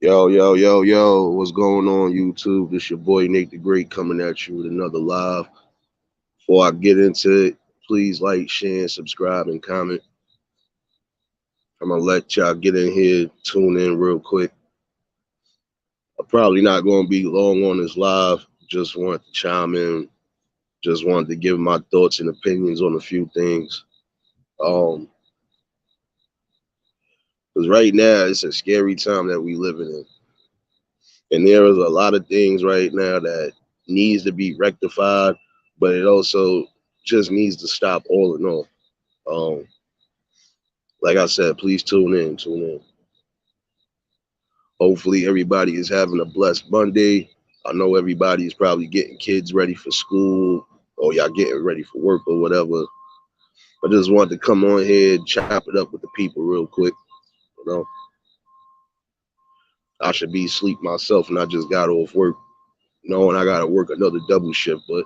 Yo, yo, yo, yo, what's going on YouTube? This your boy Nate the Great coming at you with another live. Before I get into it, please like, share, and subscribe and comment. I'm gonna let y'all get in here, tune in real quick. I'm probably not gonna be long on this live. Just wanted to chime in, just wanted to give my thoughts and opinions on a few things. Um, because right now it's a scary time that we living in. And there is a lot of things right now that needs to be rectified, but it also just needs to stop all in all. Um, like I said, please tune in, tune in. Hopefully everybody is having a blessed Monday. I know everybody is probably getting kids ready for school or y'all getting ready for work or whatever. I just wanted to come on here and chop it up with the people real quick. You know, I should be asleep myself and I just got off work knowing I gotta work another double shift, but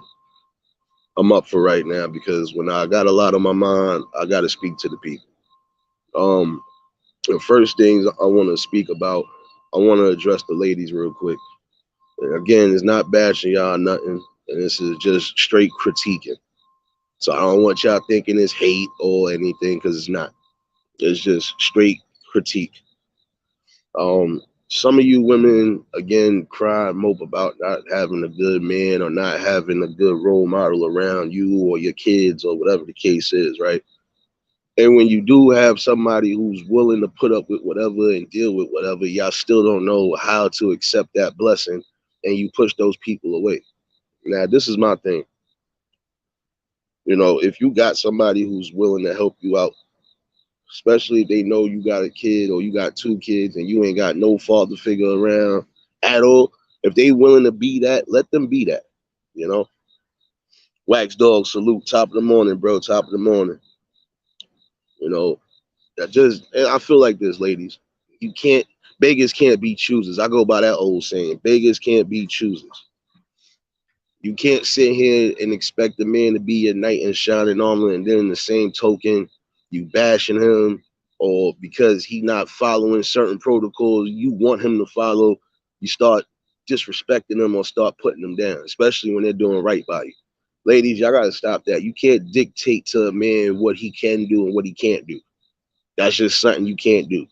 I'm up for right now because when I got a lot on my mind, I got to speak to the people. Um, the first things I want to speak about, I want to address the ladies real quick. And again, it's not bashing y'all nothing, and this is just straight critiquing. So I don't want y'all thinking it's hate or anything because it's not. It's just straight critique. Some of you women again cry and mope about not having a good man or not having a good role model around you or your kids or whatever the case is, right? And when you do have somebody who's willing to put up with whatever and deal with whatever, y'all still don't know how to accept that blessing and you push those people away. Now, this is my thing. You know, if you got somebody who's willing to help you out, especially if they know you got a kid or you got two kids and you ain't got no father figure around at all, if they willing to be that, let them be that. You know, wax dog salute, top of the morning, bro, top of the morning. You know, I feel like this, ladies. You can't beggars can't be choosers. I go by that old saying. Beggars can't be choosers. You can't sit here and expect a man to be your knight in shining armor, and then in the same token, you bashing him, or because he not following certain protocols you want him to follow, you start disrespecting them or start putting them down, especially when they're doing right by you. Ladies, y'all gotta stop that. You can't dictate to a man what he can do and what he can't do. That's just something you can't do.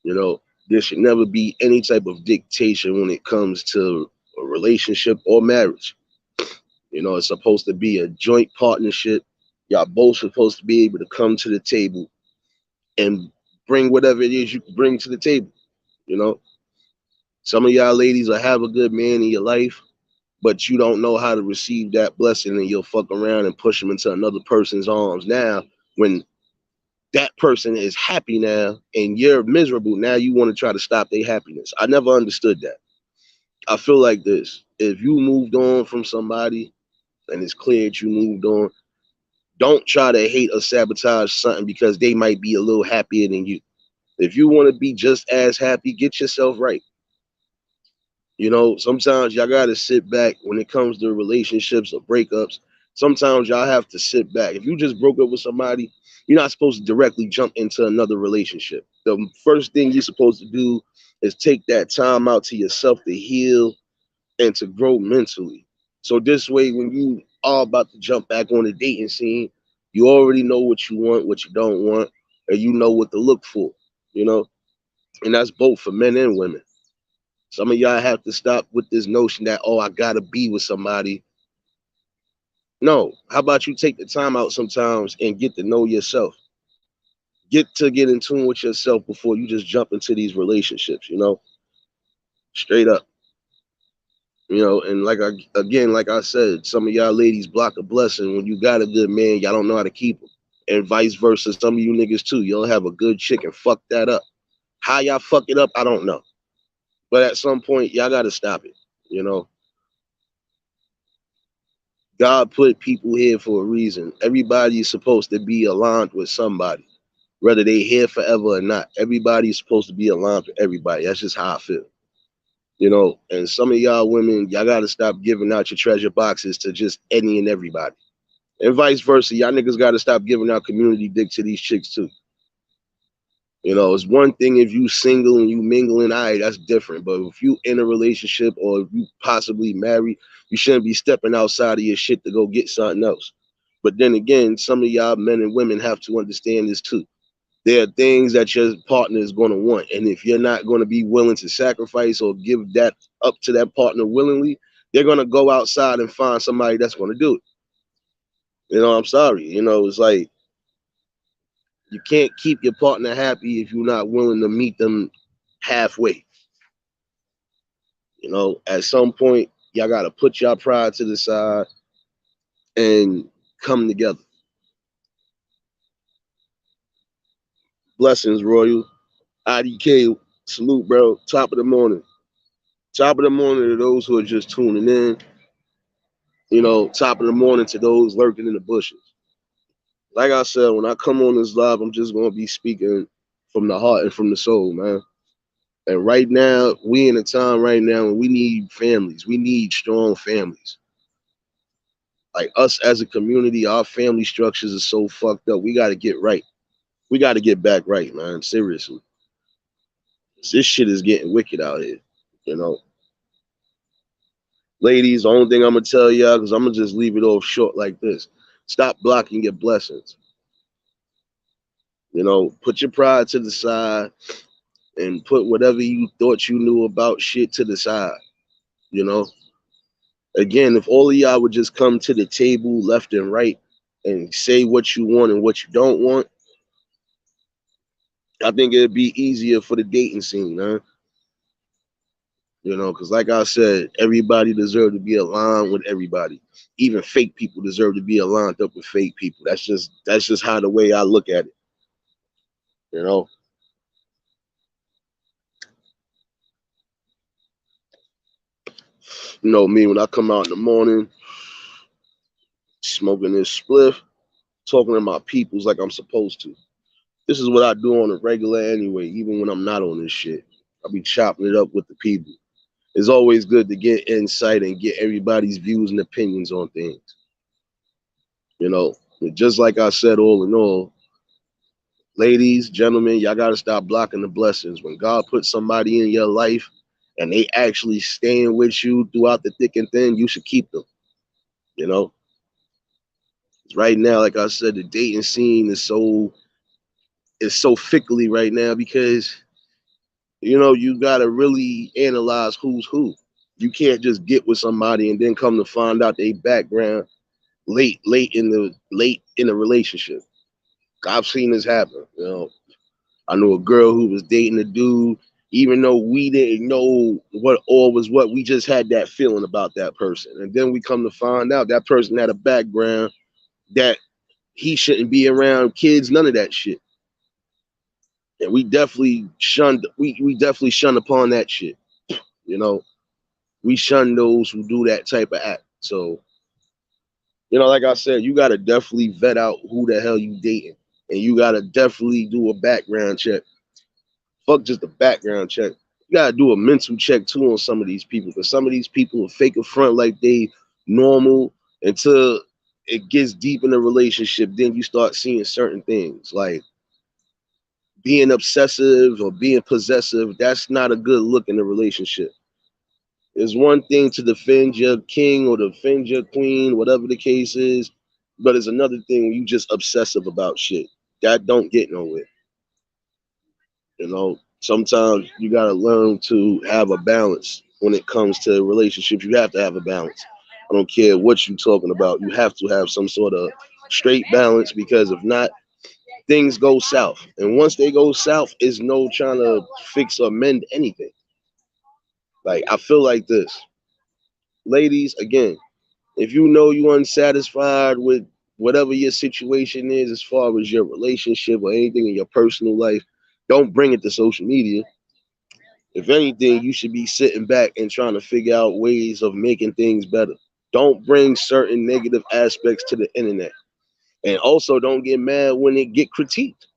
You know, there should never be any type of dictation when it comes to a relationship or marriage. You know, it's supposed to be a joint partnership. Y'all both supposed to be able to come to the table and bring whatever it is you can bring to the table. You know, some of y'all ladies will have a good man in your life, but you don't know how to receive that blessing and you'll fuck around and push them into another person's arms. Now, when that person is happy now and you're miserable, now you want to try to stop their happiness. I never understood that. I feel like this. If you moved on from somebody and it's clear that you moved on, don't try to hate or sabotage something because they might be a little happier than you. If you want to be just as happy, get yourself right. You know, sometimes y'all got to sit back when it comes to relationships or breakups. Sometimes y'all have to sit back. If you just broke up with somebody, you're not supposed to directly jump into another relationship. The first thing you're supposed to do is take that time out to yourself to heal and to grow mentally. So this way, when you are about to jump back on the dating scene, you already know what you want, what you don't want, and you know what to look for. You know, and that's both for men and women. Some of y'all have to stop with this notion that, oh, I gotta be with somebody. No, how about you take the time out sometimes and get to know yourself? Get in tune with yourself before you just jump into these relationships, you know, straight up. You know, and like I said, some of y'all ladies block a blessing when you got a good man, y'all don't know how to keep him. And vice versa, some of you niggas too, you'll have a good chick and fuck that up. How y'all fuck it up, I don't know. But at some point, y'all gotta stop it. You know, God put people here for a reason. Everybody is supposed to be aligned with somebody, whether they here forever or not. Everybody is supposed to be aligned with everybody. That's just how I feel. You know, and some of y'all women, y'all gotta stop giving out your treasure boxes to just any and everybody. And vice versa, y'all niggas gotta stop giving out community dick to these chicks too. You know, it's one thing if you single and you mingling, all right, that's different. But if you in a relationship or if you possibly married, you shouldn't be stepping outside of your shit to go get something else. But then again, some of y'all men and women have to understand this too. There are things that your partner is going to want. And if you're not going to be willing to sacrifice or give that up to that partner willingly, they're going to go outside and find somebody that's going to do it. You know, I'm sorry. You know, it's like you can't keep your partner happy if you're not willing to meet them halfway. You know, at some point, y'all got to put your pride to the side and come together. Blessings, Royal. IDK, salute, bro. Top of the morning. Top of the morning to those who are just tuning in. You know, top of the morning to those lurking in the bushes. Like I said, when I come on this live, I'm just gonna be speaking from the heart and from the soul, man. And right now, we in a time right now when we need families. We need strong families. Like us as a community, our family structures are so fucked up. We gotta get right. We gotta get back right, man. Seriously. This shit is getting wicked out here. You know. Ladies, the only thing I'm gonna tell y'all, because I'm gonna just leave it off short like this. Stop blocking your blessings. You know, put your pride to the side and put whatever you thought you knew about shit to the side. You know, again, if all of y'all would just come to the table left and right and say what you want and what you don't want, I think it'd be easier for the dating scene, man. You know, because like I said, everybody deserves to be aligned with everybody. Even fake people deserve to be aligned up with fake people. That's just how the way I look at it. You know, me when I come out in the morning, smoking this spliff, talking to my peoples like I'm supposed to. This is what I do on a regular anyway, even when I'm not on this shit. I be chopping it up with the people. It's always good to get insight and get everybody's views and opinions on things. You know, and just like I said, all in all, ladies, gentlemen, y'all got to stop blocking the blessings. When God puts somebody in your life and they actually staying with you throughout the thick and thin, you should keep them. You know, right now, like I said, the dating scene is so fickly right now because you gotta really analyze who's who. You can't just get with somebody and then come to find out their background late in the relationship. I've seen this happen. I knew a girl who was dating a dude, even though we didn't know what all was what, we just had that feeling about that person. And then we come to find out that person had a background that he shouldn't be around kids, none of that shit. And we definitely shunned upon that shit. You know, we shun those who do that type of act. So, like I said, you gotta definitely vet out who the hell you dating. And you gotta definitely do a background check. Fuck just a background check. You gotta do a mental check too on some of these people. Because some of these people will fake a front like they normal until it gets deep in the relationship. Then you start seeing certain things like being obsessive or being possessive. That's not a good look in a relationship. It's one thing to defend your king or defend your queen, whatever the case is, but it's another thing when you just obsessive about shit. That don't get nowhere. Sometimes you gotta learn to have a balance when it comes to relationships. You have to have a balance. I don't care what you're talking about. You have to have some sort of straight balance because if not, things go south. And once they go south, it's no trying to fix or mend anything. Like I feel like this. Ladies, again, if you know you're unsatisfied with whatever your situation is as far as your relationship or anything in your personal life, don't bring it to social media. If anything, you should be sitting back and trying to figure out ways of making things better. Don't bring certain negative aspects to the internet. And also don't get mad when it get critiqued.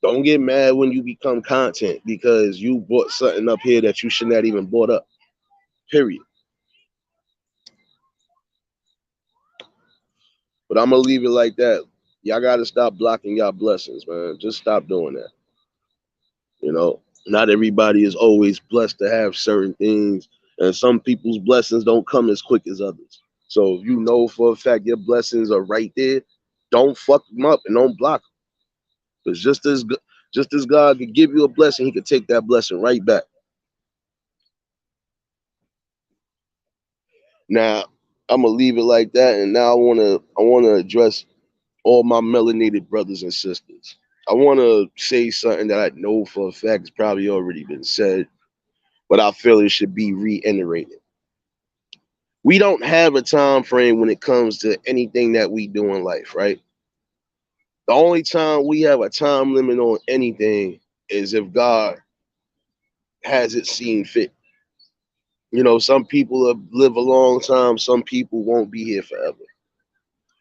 Don't get mad when you become content because you brought something up here that you should not even brought up. Period. But I'm gonna leave it like that. Y'all gotta stop blocking y'all blessings, man. Just stop doing that. You know, not everybody is always blessed to have certain things, and some people's blessings don't come as quick as others. So if you know for a fact your blessings are right there, don't fuck them up and don't block them. Because just as God could give you a blessing, He could take that blessing right back. Now I'm gonna leave it like that, and now I wanna address all my melanated brothers and sisters. I wanna say something that I know for a fact has probably already been said, but I feel it should be reiterated. We don't have a time frame when it comes to anything that we do in life, right? The only time we have a time limit on anything is if God has it seen fit. You know, some people live a long time, some people won't be here forever.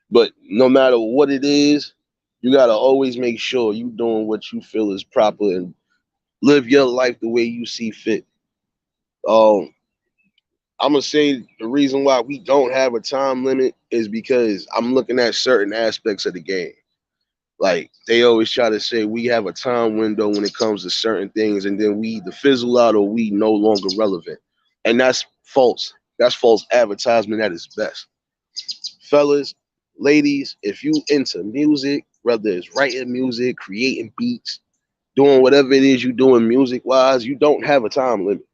But no matter what it is, you gotta always make sure you doing what you feel is proper and live your life the way you see fit. Um, I'm gonna say the reason why we don't have a time limit is because I'm looking at certain aspects of the game. Like they always try to say we have a time window when it comes to certain things, and then we either fizzle out or we no longer relevant, and that's false. That's false advertisement at its best. Fellas, ladies, if you into music, whether it's writing music, creating beats, doing whatever it is you doing music wise, you don't have a time limit.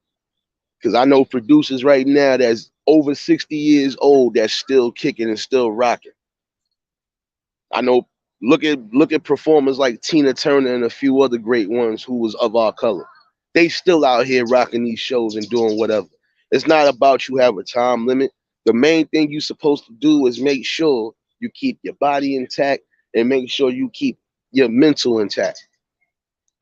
Because I know producers right now that's over 60 years old that's still kicking and still rocking. I know look at performers like Tina Turner and a few other great ones who was of our color. They still out here rocking these shows and doing whatever. It's not about you have a time limit. The main thing you're supposed to do is make sure you keep your body intact and make sure you keep your mental intact.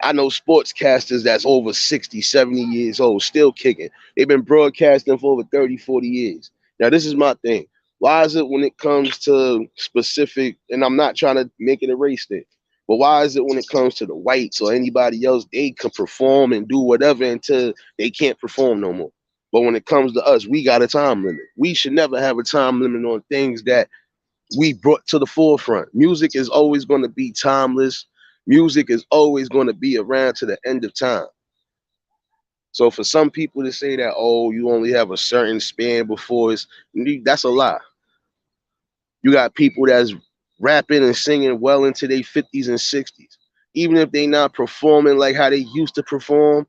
I know sportscasters that's over 60, 70 years old, still kicking. They've been broadcasting for over 30, 40 years. Now, this is my thing. Why is it when it comes to specific, and I'm not trying to make it a race thing, but why is it when it comes to the whites or anybody else, they can perform and do whatever until they can't perform no more? But when it comes to us, we got a time limit. We should never have a time limit on things that we brought to the forefront. Music is always going to be timeless. Music is always going to be around to the end of time. So for some people to say that, oh, you only have a certain span before it's, that's a lie. You got people that's rapping and singing well into their 50s and 60s. Even if they not performing like how they used to perform,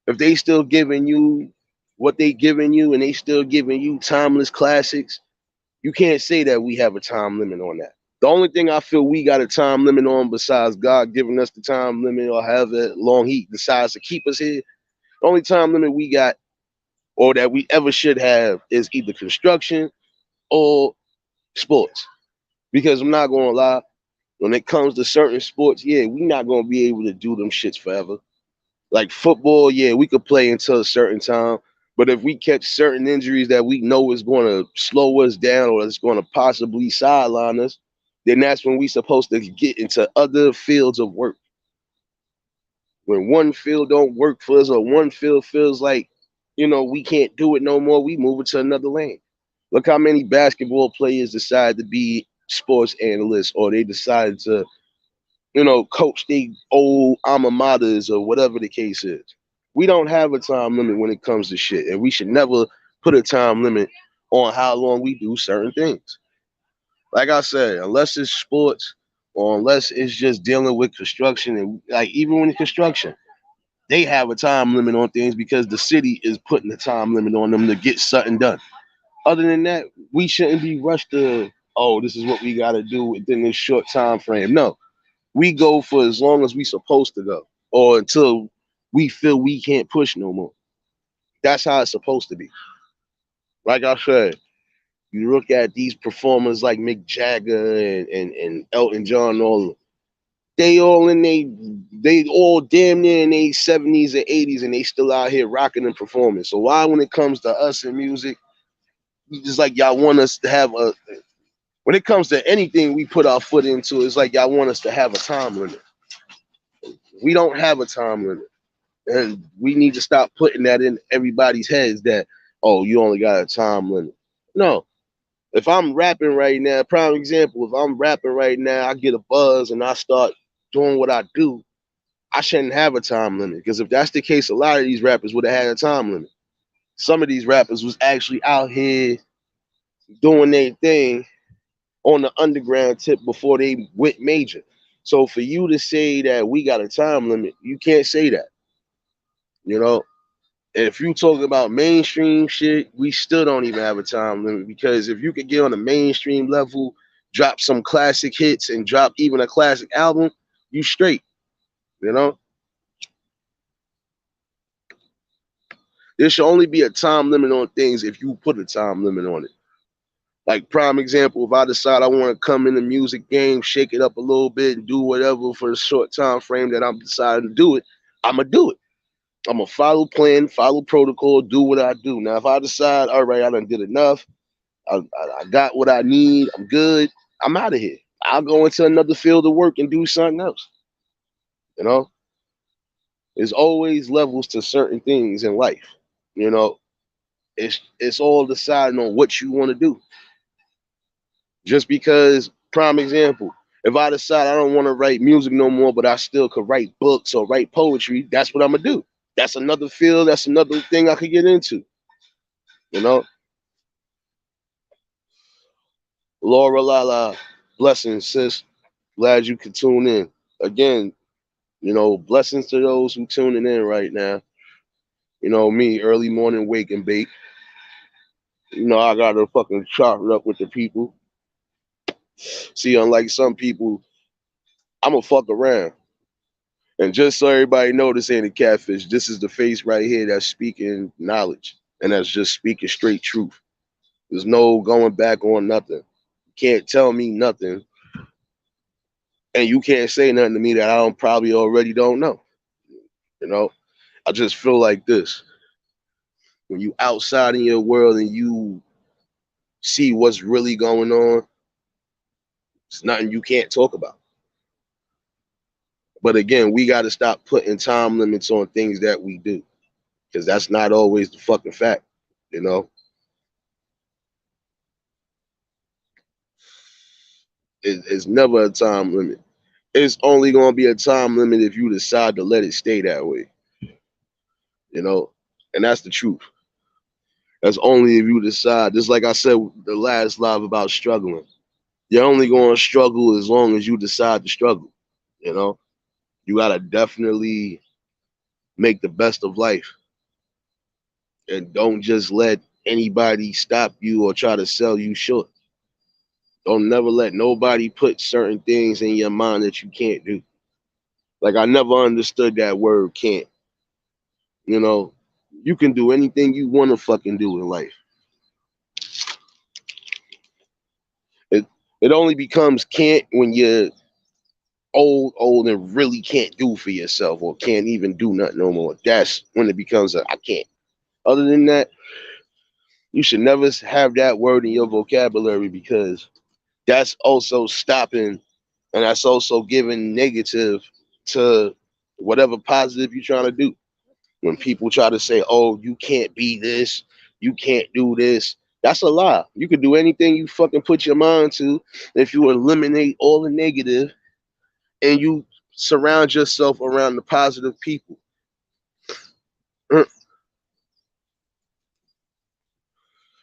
if they still giving you what they giving you and they still giving you timeless classics, you can't say that we have a time limit on that. The only thing I feel we got a time limit on, besides God giving us the time limit or however long He decides to keep us here, the only time limit we got or that we ever should have is either construction or sports. Because I'm not gonna lie, when it comes to certain sports, yeah, we not gonna be able to do them shits forever. Like football, yeah, we could play until a certain time. But if we catch certain injuries that we know is going to slow us down or it's going to possibly sideline us, then that's when we supposed to get into other fields of work. When one field don't work for us or one field feels like, we can't do it no more, we move it to another lane. Look how many basketball players decide to be sports analysts or they decided to, coach the old alma maters or whatever the case is. We don't have a time limit when it comes to shit, and we should never put a time limit on how long we do certain things. Like I said, unless it's sports or unless it's just dealing with construction, and like even when it's construction, they have a time limit on things because the city is putting a time limit on them to get something done. Other than that, we shouldn't be rushed to, oh, this is what we got to do within this short time frame. No, we go for as long as we supposed to go or until we feel we can't push no more. That's how it's supposed to be. Like I said, you look at these performers like Mick Jagger and Elton John, all they all damn near in their 70s and 80s and they still out here rocking and performing. So why when it comes to us in music, just like y'all want us to have a when it comes to anything we put our foot into, it's like y'all want us to have a time limit. We don't have a time limit. And we need to stop putting that in everybody's heads that, oh, you only got a time limit. No. If I'm rapping right now, prime example, if I'm rapping right now, I get a buzz and I start doing what I do. I shouldn't have a time limit, because if that's the case, a lot of these rappers would have had a time limit. Some of these rappers was actually out here doing their thing on the underground tip before they went major. So for you to say that we got a time limit, you can't say that. You know, if you talk about mainstream shit, we still don't even have a time limit, because if you could get on a mainstream level, drop some classic hits and drop even a classic album, you straight. You know, there should only be a time limit on things if you put a time limit on it. Like prime example, if I decide I want to come in the music game, shake it up a little bit, and do whatever for the short time frame that I'm deciding to do it, I'm gonna do it. I'm gonna follow plan, follow protocol, do what I do. Now, if I decide, all right, I done did enough, I got what I need, I'm good, I'm out of here. I'll go into another field of work and do something else. You know, there's always levels to certain things in life. You know, it's all deciding on what you want to do. Just because, prime example, if I decide I don't want to write music no more, but I still could write books or write poetry, that's what I'm gonna do. That's another field. That's another thing I could get into. You know, Laura Lala, blessings, sis. Glad you could tune in. Again, blessings to those who tuning in right now. Me, early morning wake and bake. I got to fucking chop it up with the people. See, unlike some people, I'm going to fuck around. And just so everybody know, this ain't a catfish. This is the face right here that's speaking knowledge. And that's just speaking straight truth. There's no going back on nothing. You can't tell me nothing. And you can't say nothing to me that I don't probably already don't know. You know, I just feel like this. When you outside in your world and you see what's really going on, it's nothing you can't talk about. But again, we got to stop putting time limits on things that we do, because that's not always the fucking fact. You know, it's never a time limit. It's only going to be a time limit if you decide to let it stay that way. You know, and that's the truth. That's only if you decide. Just like I said, the last live about struggling. You're only going to struggle as long as you decide to struggle. You know, you got to definitely make the best of life, and don't just let anybody stop you or try to sell you short. Don't never let nobody put certain things in your mind that you can't do. Like, I never understood that word can't. You know, you can do anything you want to fucking do in life. It it only becomes can't when you're old and really can't do for yourself, or can't even do nothing no more. That's when it becomes a I can't. Other than that, you should never have that word in your vocabulary, because that's also stopping, and that's also giving negative to whatever positive you're trying to do. When people try to say, oh, you can't be this, you can't do this, that's a lie. You can do anything you fucking put your mind to if you eliminate all the negative and you surround yourself around the positive people.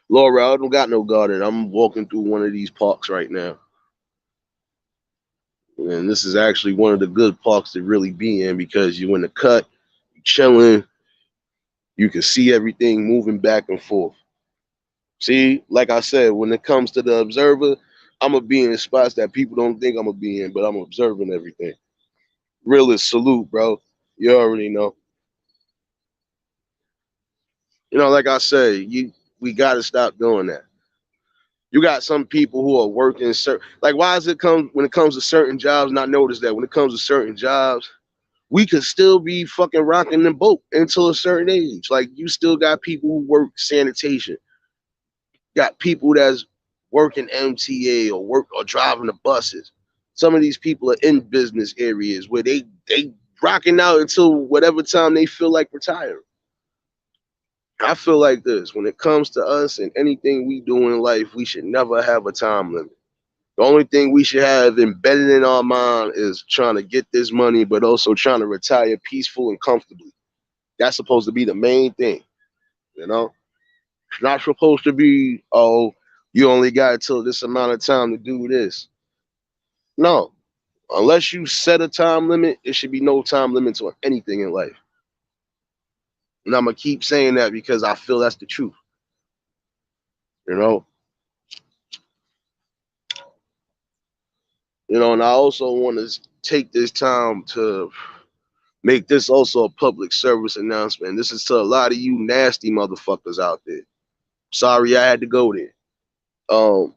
Laura, I don't got no garden. I'm walking through one of these parks right now. And this is actually one of the good parks to really be in, because you in the cut, you chilling, you can see everything moving back and forth. See, like I said, when it comes to the observer, I'm gonna be in spots that people don't think I'm gonna be in, but I'm observing everything. Realist salute, bro. You already know. Like I say, we gotta stop doing that. You got some people who are working like, why does it come when it comes to certain jobs? Not notice that when it comes to certain jobs, we could still be fucking rocking the boat until a certain age. Like, you still got people who work sanitation, got people that's working MTA or work or driving the buses. Some of these people are in business areas where they rocking out until whatever time they feel like retiring. I feel like this: when it comes to us and anything we do in life, we should never have a time limit. The only thing we should have embedded in our mind is trying to get this money, but also trying to retire peaceful and comfortably. That's supposed to be the main thing, you know? It's not supposed to be, oh, you only got till this amount of time to do this. No. Unless you set a time limit, there should be no time limits on anything in life. And I'm gonna keep saying that because I feel that's the truth. You know, and I also want to take this time to make this also a public service announcement. This is to a lot of you nasty motherfuckers out there. Sorry I had to go there. Um,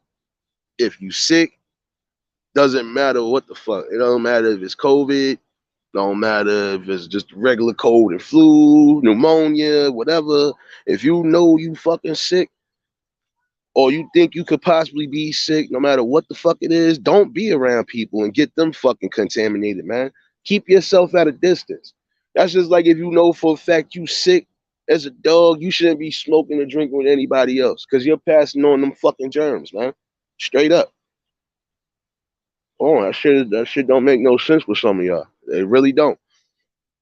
if you sick, doesn't matter what the fuck. It don't matter if it's COVID. Don't matter if it's just regular cold and flu, pneumonia, whatever. If you know you fucking sick, or you think you could possibly be sick, no matter what the fuck it is, don't be around people and get them fucking contaminated, man. Keep yourself at a distance. That's just like if you know for a fact you sick as a dog, you shouldn't be smoking or drinking with anybody else because you're passing on them fucking germs, man. Straight up. Oh, that shit don't make no sense with some of y'all. They really don't.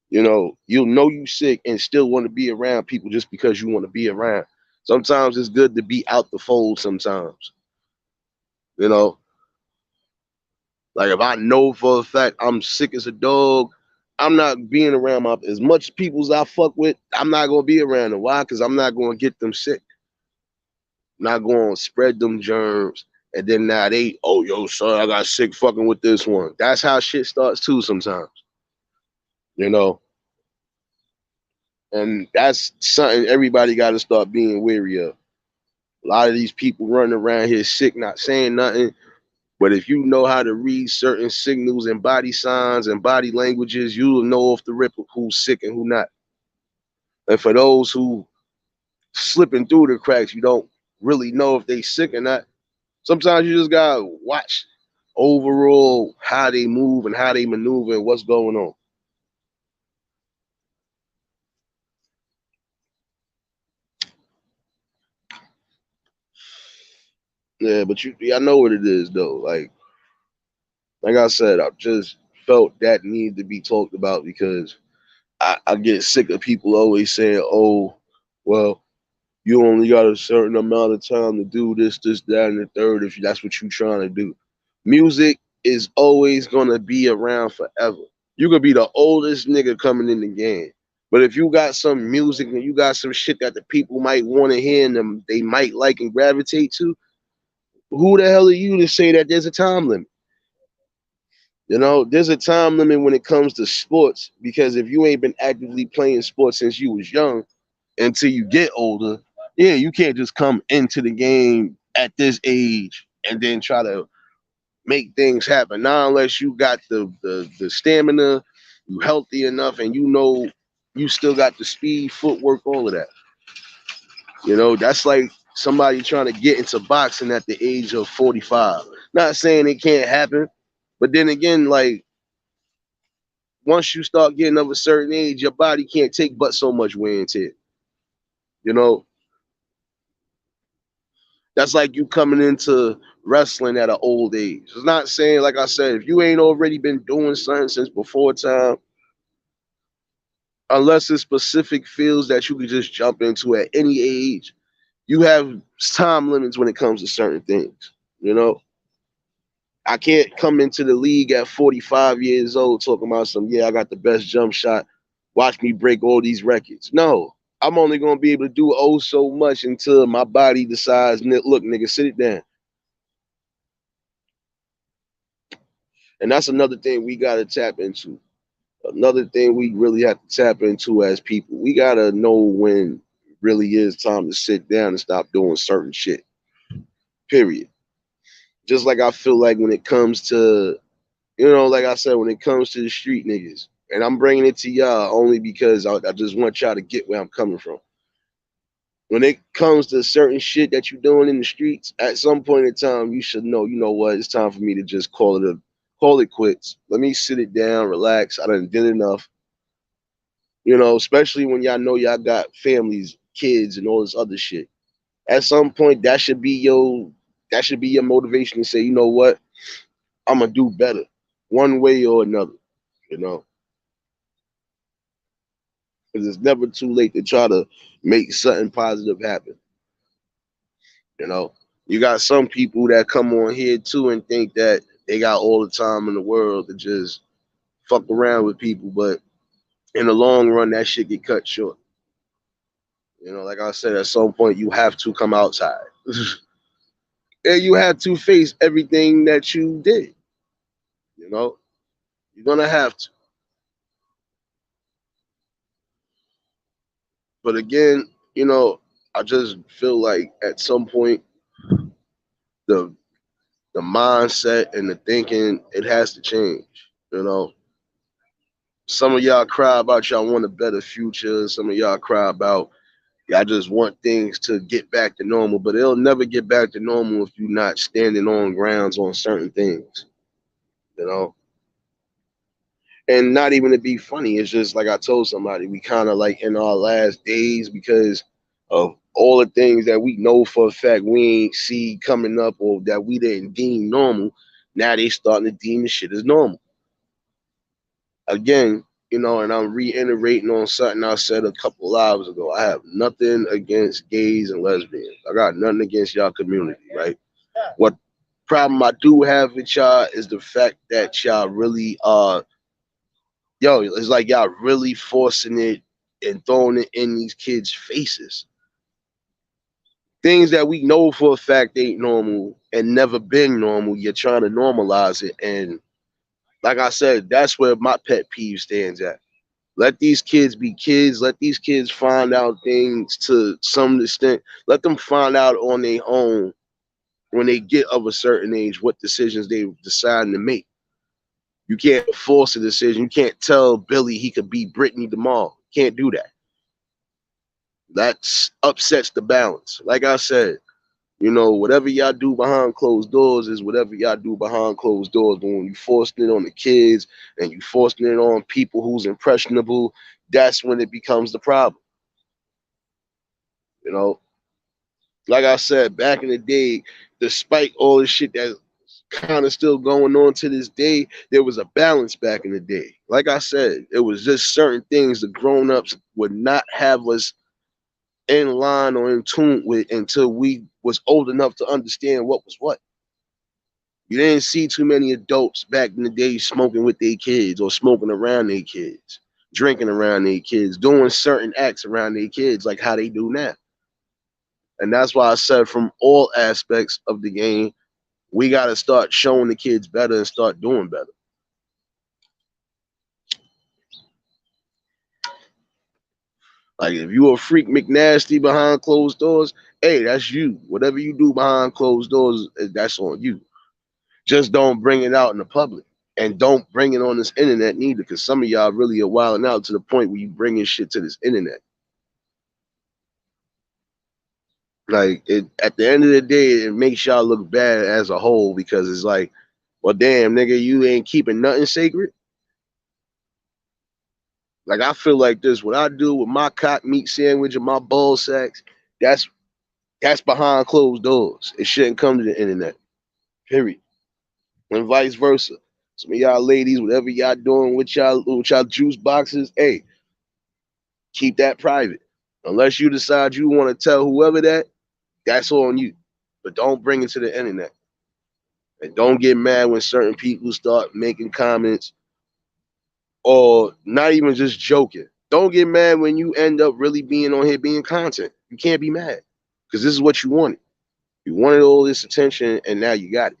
You'll know you sick and still want to be around people just because you want to be around. Sometimes it's good to be out the fold sometimes. You know, like if I know for a fact I'm sick as a dog, I'm not being around as much people as I fuck with. I'm not gonna be around them. Why? Because I'm not gonna get them sick. I'm not gonna spread them germs. And then now oh yo, son, I got sick fucking with this one. That's how shit starts too sometimes. You know, and that's something everybody got to start being wary of. A lot of these people running around here sick, not saying nothing. But if you know how to read certain signals and body signs and body languages, you'll know off the rip who's sick and who not. And for those who slipping through the cracks, you don't really know if they sick or not. Sometimes you just gotta watch overall how they move and how they maneuver and what's going on. Yeah, but I know what it is though. Like I said, I just felt that need to be talked about because I get sick of people always saying, "Oh, well, you only got a certain amount of time to do this, this, that, and the third if that's what you're trying to do." Music is always gonna be around forever. You could be the oldest nigga coming in the game. But if you got some music and you got some shit that the people might want to hear and they might like and gravitate to, who the hell are you to say that there's a time limit? There's a time limit when it comes to sports because if you ain't been actively playing sports since you was young until you get older, yeah, you can't just come into the game at this age and then try to make things happen. Not unless you got the stamina, you healthy enough, and you still got the speed, footwork, all of that. That's like somebody trying to get into boxing at the age of 45. Not saying it can't happen, but then again, like once you start getting of a certain age, your body can't take but so much wear and tear. You know, that's like you coming into wrestling at an old age. It's not saying, like I said, if you ain't already been doing something since before time, unless it's specific fields that you can just jump into at any age, you have time limits when it comes to certain things. You know, I can't come into the league at 45 years old talking about yeah, I got the best jump shot. Watch me break all these records. No, I'm only going to be able to do oh so much until my body decides, look, nigga, sit it down. And that's another thing we got to tap into. Another thing we really have to tap into as people. We got to know when it really is time to sit down and stop doing certain shit. Period. Just like I feel like when it comes to, like I said, when it comes to the street niggas, and I'm bringing it to y'all only because I just want y'all to get where I'm coming from. When it comes to certain shit that you're doing in the streets, at some point in time, you should know, you know what, it's time for me to just call it quits. Let me sit it down, relax. I done did enough. Especially when y'all know y'all got families, kids, and all this other shit. At some point, that should be your motivation to say, you know what? I'm gonna do better, one way or another. You know, because it's never too late to try to make something positive happen. You know, you got some people that come on here too and think that they got all the time in the world to just fuck around with people, but in the long run, that shit get cut short. You know, like I said, at some point you have to come outside. And you have to face everything that you did. You know, you're gonna have to. But again, you know, I just feel like at some point the the mindset and the thinking it has to change. You know, some of y'all cry about y'all want a better future. Some of y'all cry about y'all just want things to get back to normal, but it'll never get back to normal if you're not standing on grounds on certain things. You know, and not even to be funny. It's just like I told somebody, we kind of like in our last days because of all the things that we know for a fact we ain't see coming up or that we didn't deem normal. Now they starting to deem the shit as normal. Again, you know, and I'm reiterating on something I said a couple hours ago. I have nothing against gays and lesbians. I got nothing against y'all community, right? What problem I do have with y'all is the fact that y'all really yo, it's like y'all really forcing it and throwing it in these kids' faces. Things that we know for a fact ain't normal and never been normal, you're trying to normalize it. And like I said, that's where my pet peeve stands at. Let these kids be kids. Let these kids find out things to some extent. Let them find out on their own when they get of a certain age what decisions they decide to make. You can't force a decision. You can't tell Billy he could be Brittany tomorrow. Can't do that. That upsets the balance. Like I said, you know, whatever y'all do behind closed doors is whatever y'all do behind closed doors. But when you forcing it on the kids and you forcing it on people who's impressionable, that's when it becomes the problem. You know, like I said, back in the day, despite all the shit that's kind of still going on to this day, there was a balance back in the day. Like I said, it was just certain things the grown ups would not have us in line or in tune with until we was old enough to understand what was what. You didn't see too many adults back in the day smoking with their kids or smoking around their kids, drinking around their kids, doing certain acts around their kids like how they do now. And that's why I said from all aspects of the game, we got to start showing the kids better and start doing better. Like if you a freak McNasty behind closed doors, hey, that's you. Whatever you do behind closed doors, that's on you. Just don't bring it out in the public. And don't bring it on this internet neither, because some of y'all really are wilding out to the point where you bringing shit to this internet. Like it at the end of the day, it makes y'all look bad as a whole because it's like, well, damn, nigga, you ain't keeping nothing sacred. Like I feel like this, what I do with my cock meat sandwich and my ball sacks, that's that's behind closed doors. It shouldn't come to the internet. Period. And vice versa. Some of y'all ladies, whatever y'all doing with y'all juice boxes, hey, keep that private. Unless you decide you want to tell whoever that, that's on you. But don't bring it to the internet. And don't get mad when certain people start making comments or not even just joking. Don't get mad when you end up really being on here being content. You can't be mad because this is what you wanted. You wanted all this attention and now you got it.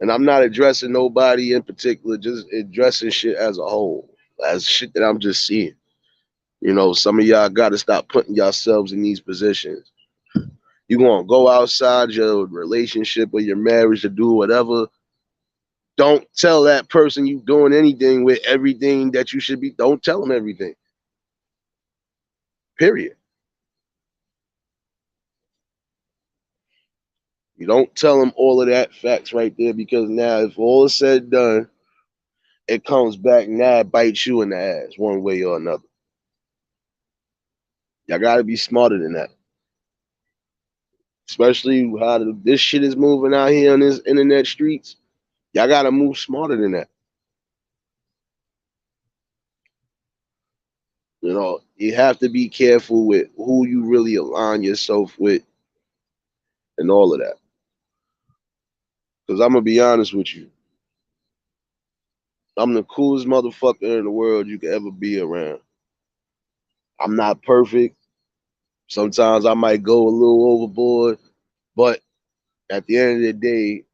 And I'm not addressing nobody in particular, just addressing shit as a whole, as shit that I'm just seeing. You know, some of y'all got to stop putting yourselves in these positions. You gonna go outside your relationship or your marriage to do whatever. Don't tell that person you doing anything with everything that you should be. Don't tell them everything. Period. You don't tell them all of that facts right there because now, if all is said and done, it comes back now, it bites you in the ass one way or another. Y'all got to be smarter than that. especially how this shit is moving out here on this internet streets. Y'all gotta move smarter than that. You know, you have to be careful with who you really align yourself with and all of that. Because I'm gonna be honest with you, I'm the coolest motherfucker in the world you could ever be around. I'm not perfect. Sometimes I might go a little overboard, but at the end of the day,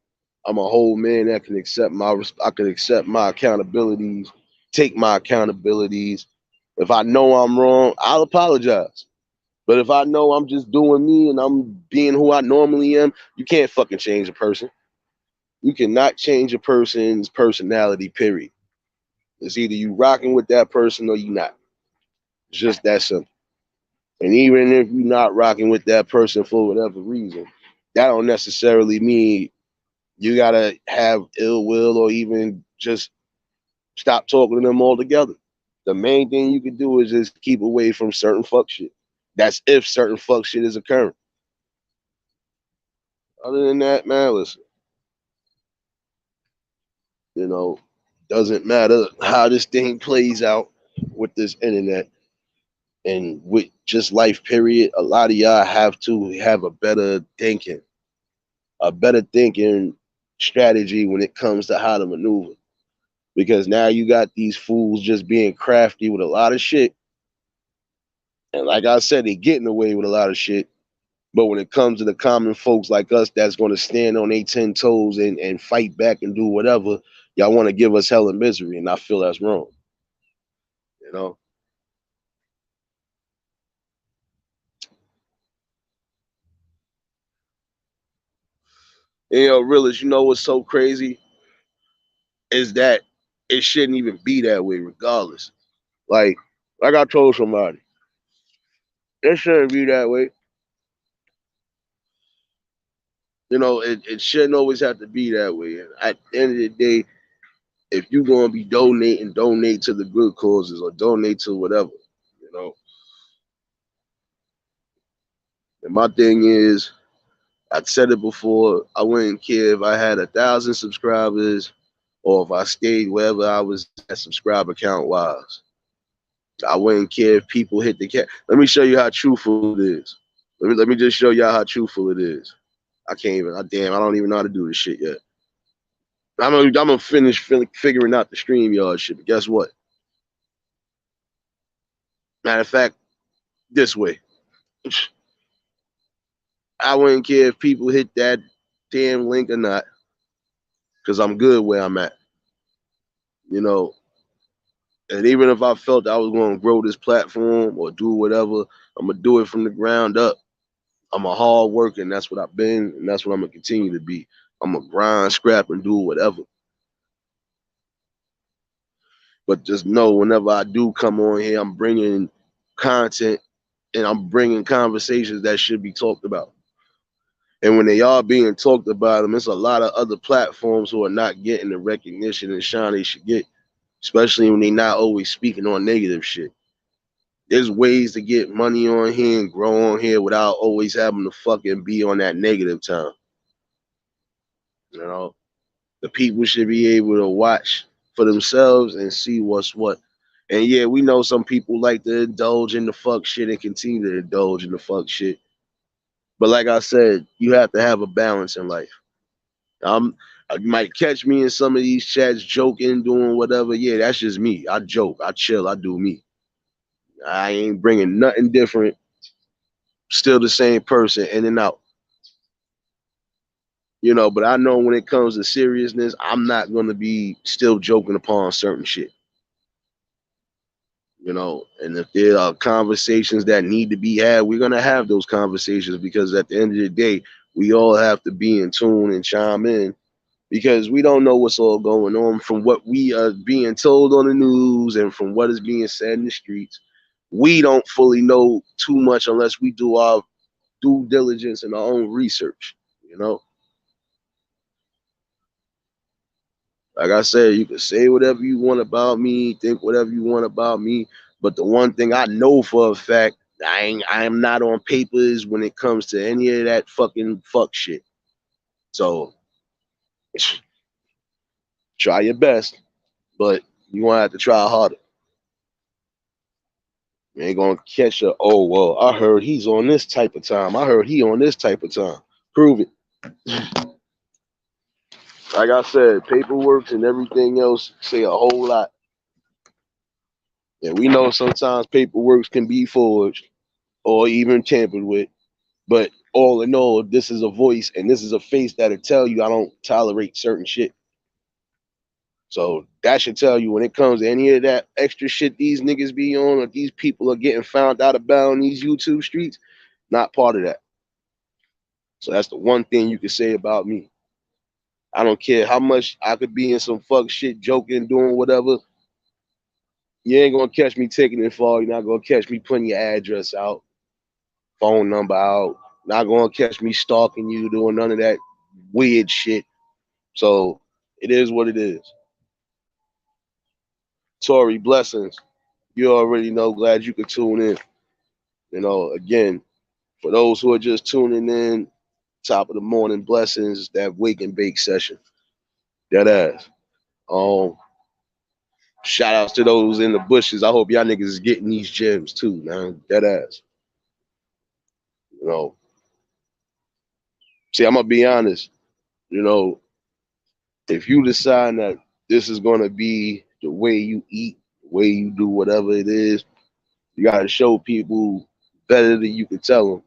I'm a whole man that can accept I can accept my accountabilities, take my accountabilities. If I know I'm wrong, I'll apologize. But if I know I'm just doing me and I'm being who I normally am, you can't fucking change a person. You cannot change a person's personality, period. It's either you rocking with that person or you not. It's just that simple. And even if you're not rocking with that person for whatever reason, that don't necessarily mean you gotta have ill will or even just stop talking to them altogether. The main thing you can do is just keep away from certain fuck shit. That's if certain fuck shit is occurring. Other than that, man, listen, you know, doesn't matter how this thing plays out with this internet and with just life, period. A lot of y'all have to have a better thinking strategy when it comes to how to maneuver. Because now you got these fools just being crafty with a lot of shit. And like I said, they getting away with a lot of shit. But when it comes to the common folks like us that's going to stand on their 10 toes and fight back and do whatever, y'all want to give us hell and misery. And I feel that's wrong. You know? And, you know, realist, you know what's so crazy is that it shouldn't even be that way, regardless. Like I told somebody, it shouldn't be that way. You know, it shouldn't always have to be that way. And at the end of the day, if you're gonna be donating, donate to the good causes or donate to whatever. You know. And my thing is, I've said it before, I wouldn't care if I had 1,000 subscribers or if I stayed wherever I was at subscriber count wise. I wouldn't care if people hit the cap. Let me show you how truthful it is. Let me just show y'all how truthful it is. I can't even. I don't even know how to do this shit yet. I'm gonna finish figuring out the StreamYard shit. But guess what? Matter of fact, this way. I wouldn't care if people hit that damn link or not, because I'm good where I'm at. You know, and even if I felt I was going to grow this platform or do whatever, I'm gonna do it from the ground up. I'm a hard worker, and that's what I've been, and that's what I'm gonna continue to be. I'm gonna grind, scrap, and do whatever. But just know, whenever I do come on here, I'm bringing content and I'm bringing conversations that should be talked about. And when they are being talked about, them, it's a lot of other platforms who are not getting the recognition and shine they should get, especially when they're not always speaking on negative shit. There's ways to get money on here and grow on here without always having to fucking be on that negative time. You know, the people should be able to watch for themselves and see what's what. And yeah, we know some people like to indulge in the fuck shit and continue to indulge in the fuck shit. But like I said, you have to have a balance in life. You might catch me in some of these chats joking, doing whatever. Yeah, that's just me. I joke, I chill, I do me. I ain't bringing nothing different. Still the same person, in and out. You know, but I know when it comes to seriousness, I'm not gonna be still joking upon certain shit. You know, and if there are conversations that need to be had, we're gonna have those conversations because at the end of the day, we all have to be in tune and chime in because we don't know what's all going on from what we are being told on the news and from what is being said in the streets. We don't fully know too much unless we do our due diligence and our own research, you know. Like I said, you can say whatever you want about me, think whatever you want about me, but the one thing I know for a fact I am not on papers when it comes to any of that fucking fuck shit. So try your best, but you gonna have to try harder. You ain't gonna catch a, oh well, I heard he's on this type of time. I heard he on this type of time. Prove it. Like I said, paperwork and everything else say a whole lot. And we know sometimes paperwork can be forged or even tampered with. But all in all, this is a voice and this is a face that'll tell you I don't tolerate certain shit. So that should tell you when it comes to any of that extra shit these niggas be on or these people are getting found out about on these YouTube streets, not part of that. So that's the one thing you can say about me. I don't care how much I could be in some fuck shit, joking, doing whatever. You ain't gonna catch me taking it far. You're not gonna catch me putting your address out, phone number out. Not gonna catch me stalking you, doing none of that weird shit. So it is what it is. Tori, blessings. You already know. Glad you could tune in. You know, again, for those who are just tuning in, top of the morning blessings, that wake and bake session. That ass. Um, Shout outs to those in the bushes. I hope y'all niggas is getting these gems too, man. That ass. You know. See, I'm gonna be honest. You know, if you decide that this is gonna be the way you eat, the way you do whatever it is, you gotta show people better than you can tell them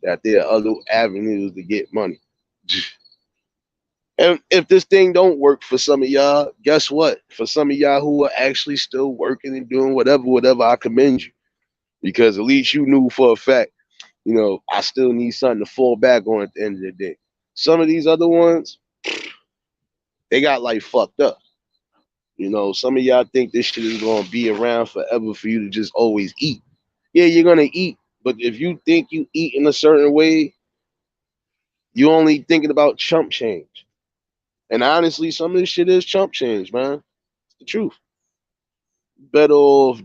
that there are other avenues to get money. And if this thing don't work for some of y'all, guess what? For some of y'all who are actually still working and doing whatever, I commend you. Because at least you knew for a fact, you know, I still need something to fall back on at the end of the day. Some of these other ones, they got like fucked up. You know, some of y'all think this shit is gonna be around forever for you to just always eat. Yeah, you're gonna eat, but if you think you eat in a certain way, you only thinking about chump change. And honestly, some of this shit is chump change, man. It's the truth. Better off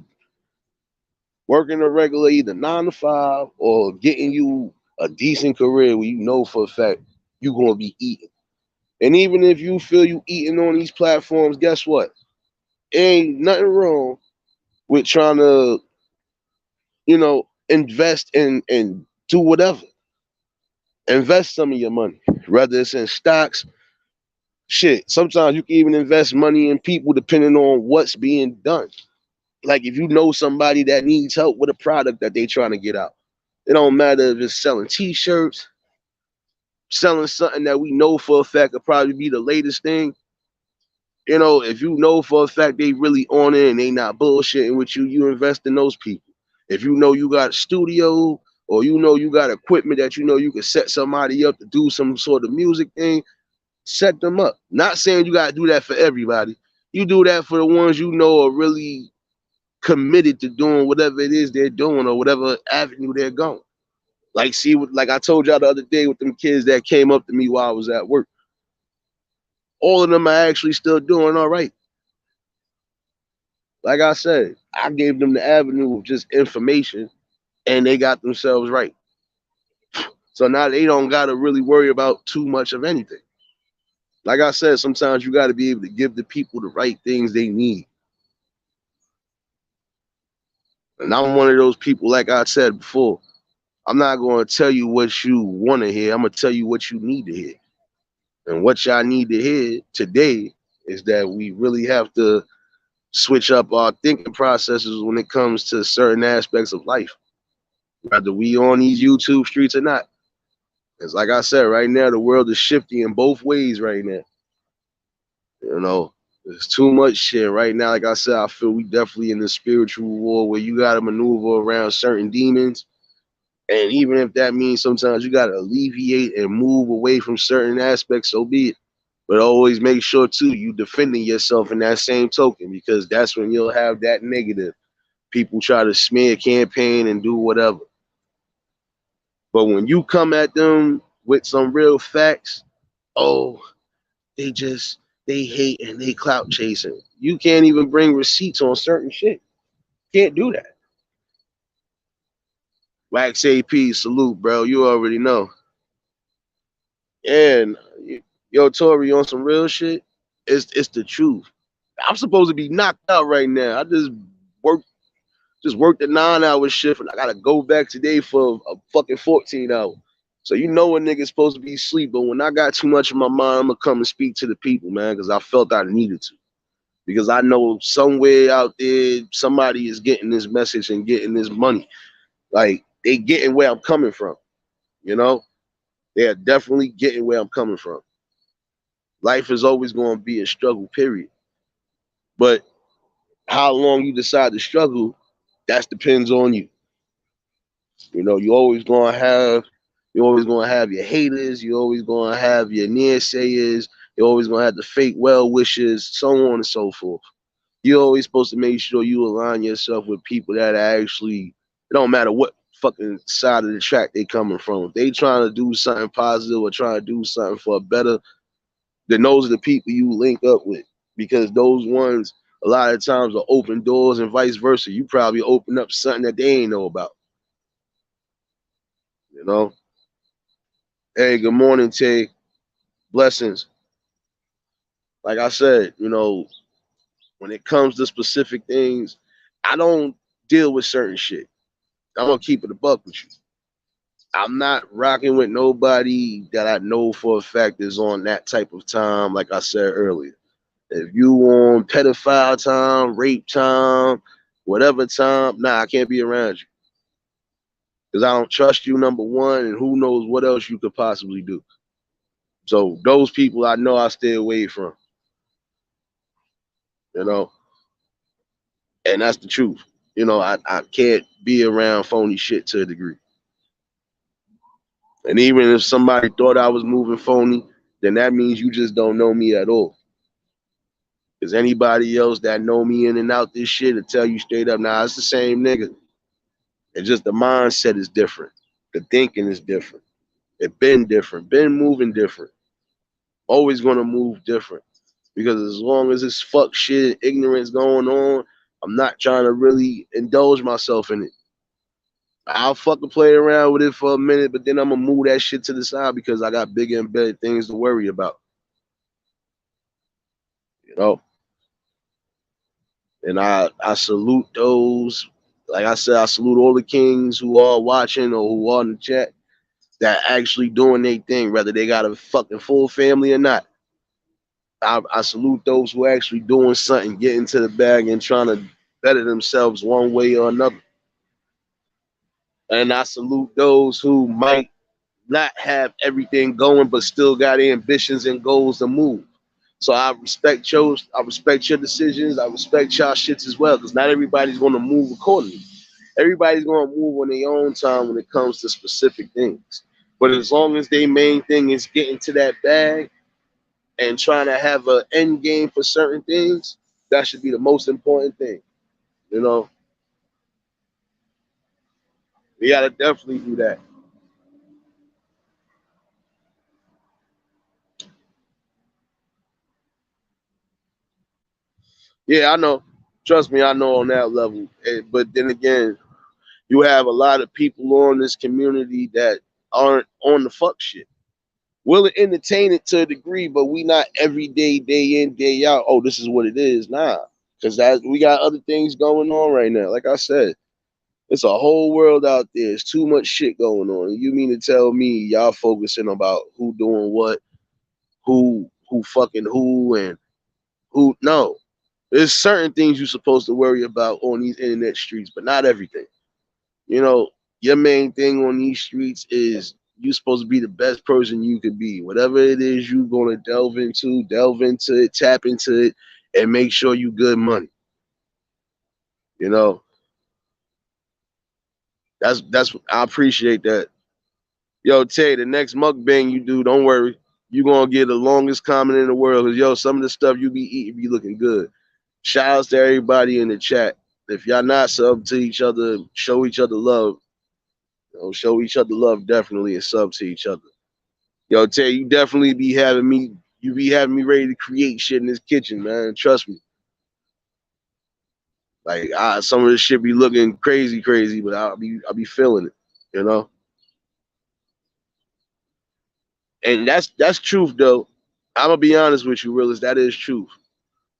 working a regular either 9 to 5 or getting you a decent career where you know for a fact you're gonna be eating. And even if you feel you eating on these platforms, guess what? Ain't nothing wrong with trying to, invest and do whatever. Invest some of your money, whether it's in stocks. Shit, sometimes you can even invest money in people depending on what's being done. Like if you know somebody that needs help with a product that they trying to get out. It don't matter if it's selling t-shirts, selling something that we know for a fact could probably be the latest thing. You know, if you know for a fact they really on it and they not bullshitting with you, you invest in those people. If you know you got a studio or you know you got equipment that you know you can set somebody up to do some sort of music thing, set them up. Not saying you gotta do that for everybody. You do that for the ones you know are really committed to doing whatever it is they're doing or whatever avenue they're going. Like, see, like I told y'all the other day with them kids that came up to me while I was at work. All of them are actually still doing all right. Like I said, I gave them the avenue of just information and they got themselves right. So now they don't got to really worry about too much of anything. Like I said, sometimes you got to be able to give the people the right things they need. And I'm one of those people, like I said before, I'm not going to tell you what you want to hear. I'm going to tell you what you need to hear. And what y'all need to hear today is that we really have to switch up our thinking processes when it comes to certain aspects of life, whether we on these YouTube streets or not. It's like I said, right now, the world is shifting in both ways right now. You know, there's too much shit right now. Like I said, I feel we definitely in the spiritual war where you got to maneuver around certain demons. And even if that means sometimes you got to alleviate and move away from certain aspects, so be it. But always make sure, too, you defending yourself in that same token because that's when you'll have that negative. People try to smear campaign and do whatever. But when you come at them with some real facts, oh, they hate and they clout chasing. You can't even bring receipts on certain shit. Can't do that. Wax AP, salute, bro. You already know. And yo, Tori, on some real shit, it's the truth. I'm supposed to be knocked out right now. I worked worked a 9 hour shift and I gotta go back today for a fucking 14 hour. So you know a nigga's supposed to be asleep, but when I got too much in my mind, I'm gonna come and speak to the people, man, because I felt I needed to. Because I know somewhere out there somebody is getting this message and getting this money. Like they getting where I'm coming from, you know? They are definitely getting where I'm coming from. Life is always going to be a struggle, period. But how long you decide to struggle, that depends on you. You know, you always gonna have your haters, you always gonna have your naysayers, you always gonna have the fake well wishers, so on and so forth. You're always supposed to make sure you align yourself with people that actually, it don't matter what fucking side of the track they coming from. If they trying to do something positive or trying to do something for a better, then those are the people you link up with. Because those ones a lot of times are open doors and vice versa. You probably open up something that they ain't know about. You know? Hey, good morning, Tay. Blessings. Like I said, you know, when it comes to specific things, I don't deal with certain shit. I'm gonna keep it a buck with you. I'm not rocking with nobody that I know for a fact is on that type of time, like I said earlier. If you on pedophile time, rape time, whatever time, nah, I can't be around you. Because I don't trust you, number one, and who knows what else you could possibly do. So those people I know I stay away from, you know, and that's the truth. You know, I can't be around phony shit to a degree. And even if somebody thought I was moving phony, then that means you just don't know me at all. Because anybody else that know me in and out this shit will tell you straight up, nah, it's the same nigga. It's just the mindset is different. The thinking is different. It been different. Been moving different. Always gonna move different. Because as long as this fuck shit, ignorance going on, I'm not trying to really indulge myself in it. I'll fucking play around with it for a minute, but then I'm gonna move that shit to the side because I got bigger and better things to worry about. You know? And I salute those. Like I said, I salute all the kings who are watching or who are in the chat that actually doing their thing, whether they got a fucking full family or not. I salute those who actually doing something, getting to the bag and trying to better themselves one way or another. And I salute those who might not have everything going, but still got ambitions and goals to move. So I respect your decisions. I respect y'all shits as well, because not everybody's gonna move accordingly. Everybody's gonna move on their own time when it comes to specific things. But as long as their main thing is getting to that bag and trying to have an end game for certain things, that should be the most important thing. You know, we gotta definitely do that. Yeah, I know. Trust me, I know on that level. But then again, you have a lot of people on this community that aren't on the fuck shit. We'll entertain it to a degree, but we not every day in, day out. Oh, this is what it is. Nah, because that we got other things going on right now. Like I said, it's a whole world out there. It's too much shit going on. You mean to tell me y'all focusing about who doing what, who fucking who, and who? No, there's certain things you're supposed to worry about on these internet streets, but not everything. You know, your main thing on these streets is you supposed to be the best person you could be. Whatever it is you're gonna delve into it, tap into it, and make sure you good money. You know, that's I appreciate that. Yo, Tay, the next mukbang you do, don't worry. You gonna get the longest comment in the world. Cause yo, some of the stuff you be eating be looking good. Shout outs to everybody in the chat. If y'all not sub to each other, show each other love. You know, show each other love definitely and sub to each other. Yo, Tay, you definitely be having me. You be having me ready to create shit in this kitchen, man. Trust me. Like some of this shit be looking crazy, but I'll be feeling it. you know. And that's truth though. I'm gonna be honest with you, realist. That is truth.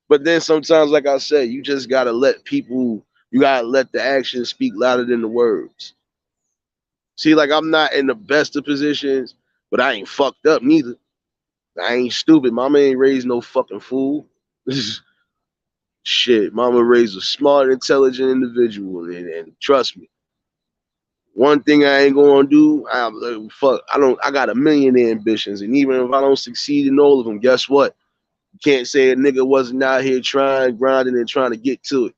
But then sometimes, like I said, you just gotta let people. You gotta let the actions speak louder than the words. See, like I'm not in the best of positions, but I ain't fucked up neither. I ain't stupid. Mama ain't raised no fucking fool. Shit, mama raised a smart, intelligent individual, and trust me, one thing I ain't gonna do, fuck, I don't. I got a million ambitions, and even if I don't succeed in all of them, guess what? You can't say a nigga wasn't out here trying, grinding, and trying to get to it.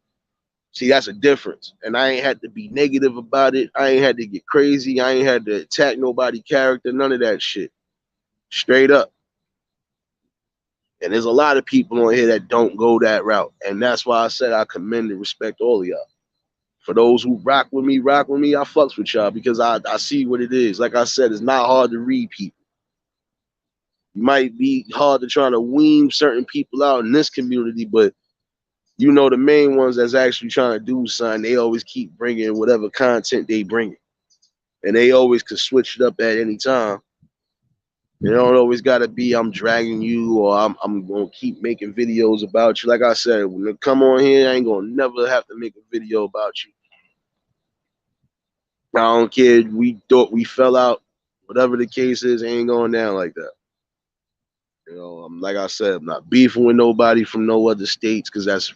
See, that's a difference, and I ain't had to be negative about it. I ain't had to get crazy. I ain't had to attack nobody character. None of that shit. Straight up. And there's a lot of people on here that don't go that route, and that's why I said I commend and respect all of y'all. For those who rock with me, I fucks with y'all because I see what it is. Like I said, it's not hard to read people. It might be hard to try to wean certain people out in this community, but you know the main ones that's actually trying to do something, they always keep bringing whatever content they bring. And they always could switch it up at any time. You don't always gotta be I'm dragging you or I'm gonna keep making videos about you. Like I said, when they come on here, I ain't gonna never have to make a video about you. I don't care. We thought we fell out. Whatever the case is, it ain't going down like that. You know, like I said, I'm not beefing with nobody from no other states because that's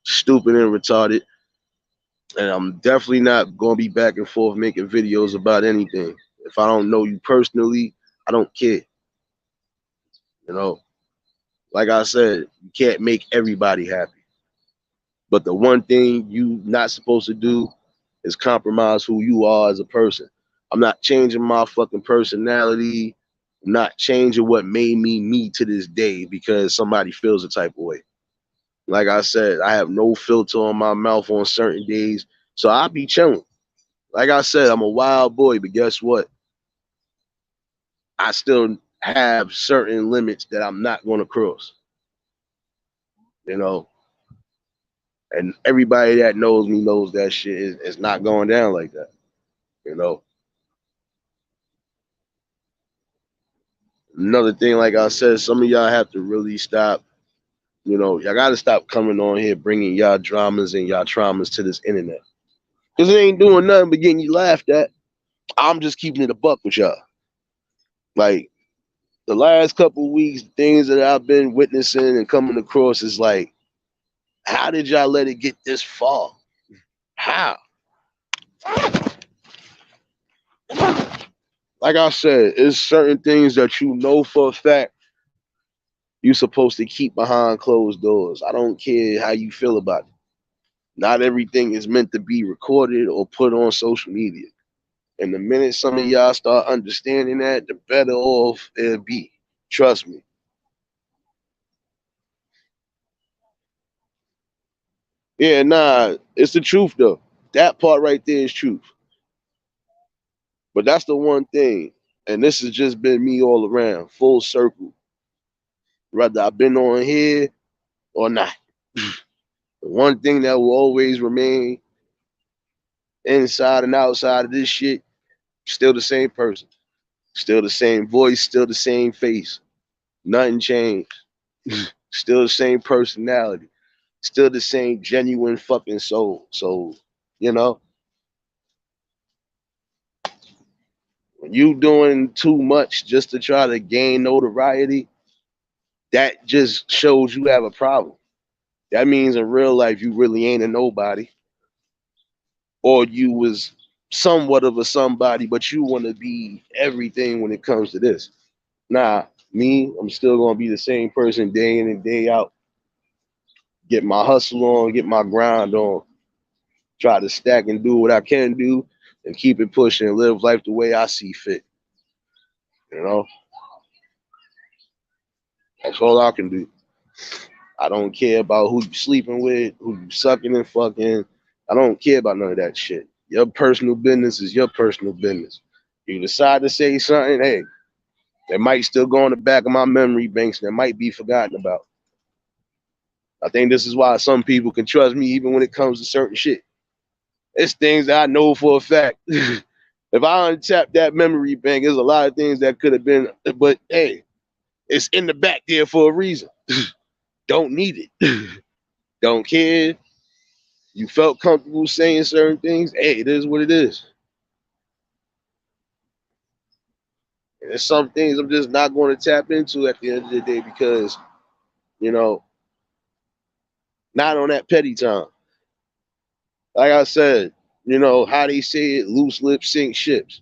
stupid and retarded. And I'm definitely not going to be back and forth making videos about anything. If I don't know you personally, I don't care. You know, like I said, you can't make everybody happy. But the one thing you not supposed to do is compromise who you are as a person. I'm not changing my fucking personality. I'm not changing what made me me to this day because somebody feels a type of way. Like I said, I have no filter on my mouth on certain days. So I be chilling. Like I said, I'm a wild boy, but guess what? I still have certain limits that I'm not going to cross. You know, and everybody that knows me knows that shit is not going down like that. You know, another thing, like I said, some of y'all have to really stop. You know, y'all got to stop coming on here bringing y'all dramas and y'all traumas to this internet. Because it ain't doing nothing but getting you laughed at. I'm just keeping it a buck with y'all. Like, the last couple of weeks, things that I've been witnessing and coming across is like, how did y'all let it get this far? How? Like I said, it's certain things that you know for a fact you're supposed to keep behind closed doors. I don't care how you feel about it. Not everything is meant to be recorded or put on social media. And the minute some of y'all start understanding that, the better off it'll be. Trust me. Yeah, nah, it's the truth though. That part right there is truth. But that's the one thing, and this has just been me all around, full circle. Whether I've been on here or not. The one thing that will always remain inside and outside of this shit, still the same person. Still the same voice, still the same face. Nothing changed. Still the same personality. Still the same genuine fucking soul. So, you know, when you doing too much just to try to gain notoriety, that just shows you have a problem. That means in real life you really ain't a nobody. Or you was somewhat of a somebody, but you want to be everything when it comes to this. Nah, me, I'm still gonna be the same person day in and day out. Get my hustle on, get my grind on, try to stack and do what I can do, and keep it pushing and live life the way I see fit. You know, that's all I can do. I don't care about who you sleeping with, who you sucking and fucking. I don't care about none of that shit. Your personal business is your personal business. You decide to say something, hey, that might still go on the back of my memory banks that might be forgotten about. I think this is why some people can trust me even when it comes to certain shit. It's things that I know for a fact. If If I untap that memory bank, there's a lot of things that could have been, but hey, it's in the back there for a reason. Don't need it. Don't care. You felt comfortable saying certain things. Hey, it is what it is. And there's some things I'm just not going to tap into at the end of the day because, you know, not on that petty time. Like I said, how they say it, loose lips sink ships.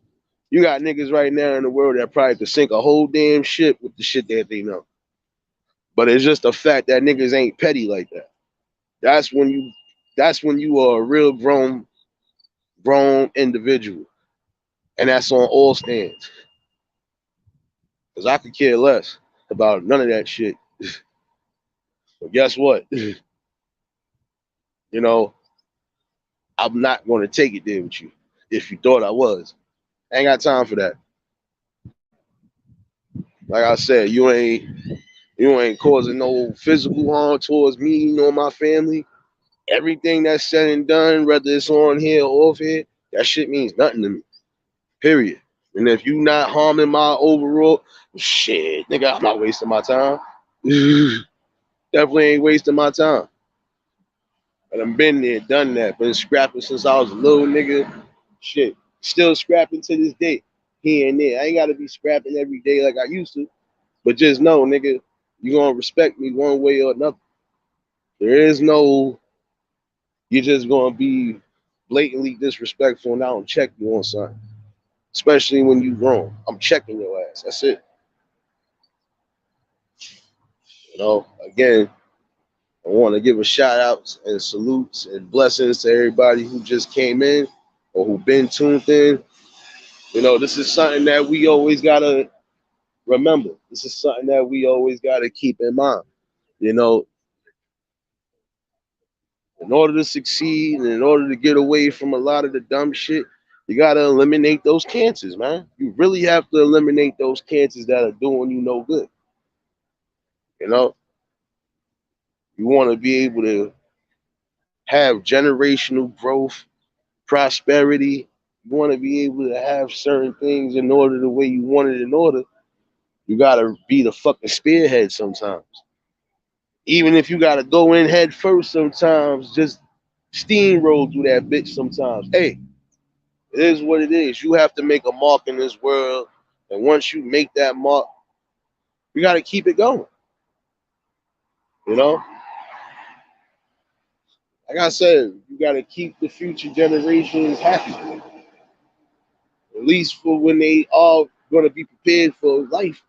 You got niggas right now in the world that probably could sink a whole damn ship with the shit that they know. But it's just a fact that niggas ain't petty like that. That's when you are a real grown individual. And that's on all stands. Because I could care less about none of that shit. But guess what? You know, I'm not going to take it there with you if you thought I was. I ain't got time for that. Like I said, you ain't causing no physical harm towards me nor my family. Everything that's said and done, whether it's on here or off here, that shit means nothing to me. Period. And if you not harming my overall shit, nigga, I'm not wasting my time. Definitely ain't wasting my time. And I've been there, done that. Been scrapping since I was a little nigga. Shit. Still scrapping to this day. Here and there. I ain't gotta be scrapping every day like I used to. But just know, nigga, you gonna respect me one way or another. There is no you're just gonna be blatantly disrespectful and I don't check you on something. Especially when you grown. I'm checking your ass. That's it. Again, I want to give a shout out and salutes and blessings to everybody who just came in or who been tuned in. This is something that we always gotta remember. This is something that we always gotta keep in mind. You know, in order to succeed and in order to get away from a lot of the dumb shit, you gotta eliminate those cancers, man. You really have to eliminate those cancers that are doing you no good. You know, you want to be able to have generational growth, prosperity. You want to be able to have certain things in order the way you want it in order. You gotta be the fucking spearhead sometimes. Even if you gotta go in head first sometimes, just steamroll through that bitch sometimes. Hey, it is what it is. You have to make a mark in this world. And once you make that mark, you gotta keep it going. You know? Like I said, you gotta keep the future generations happy. At least for when they are gonna be prepared for life.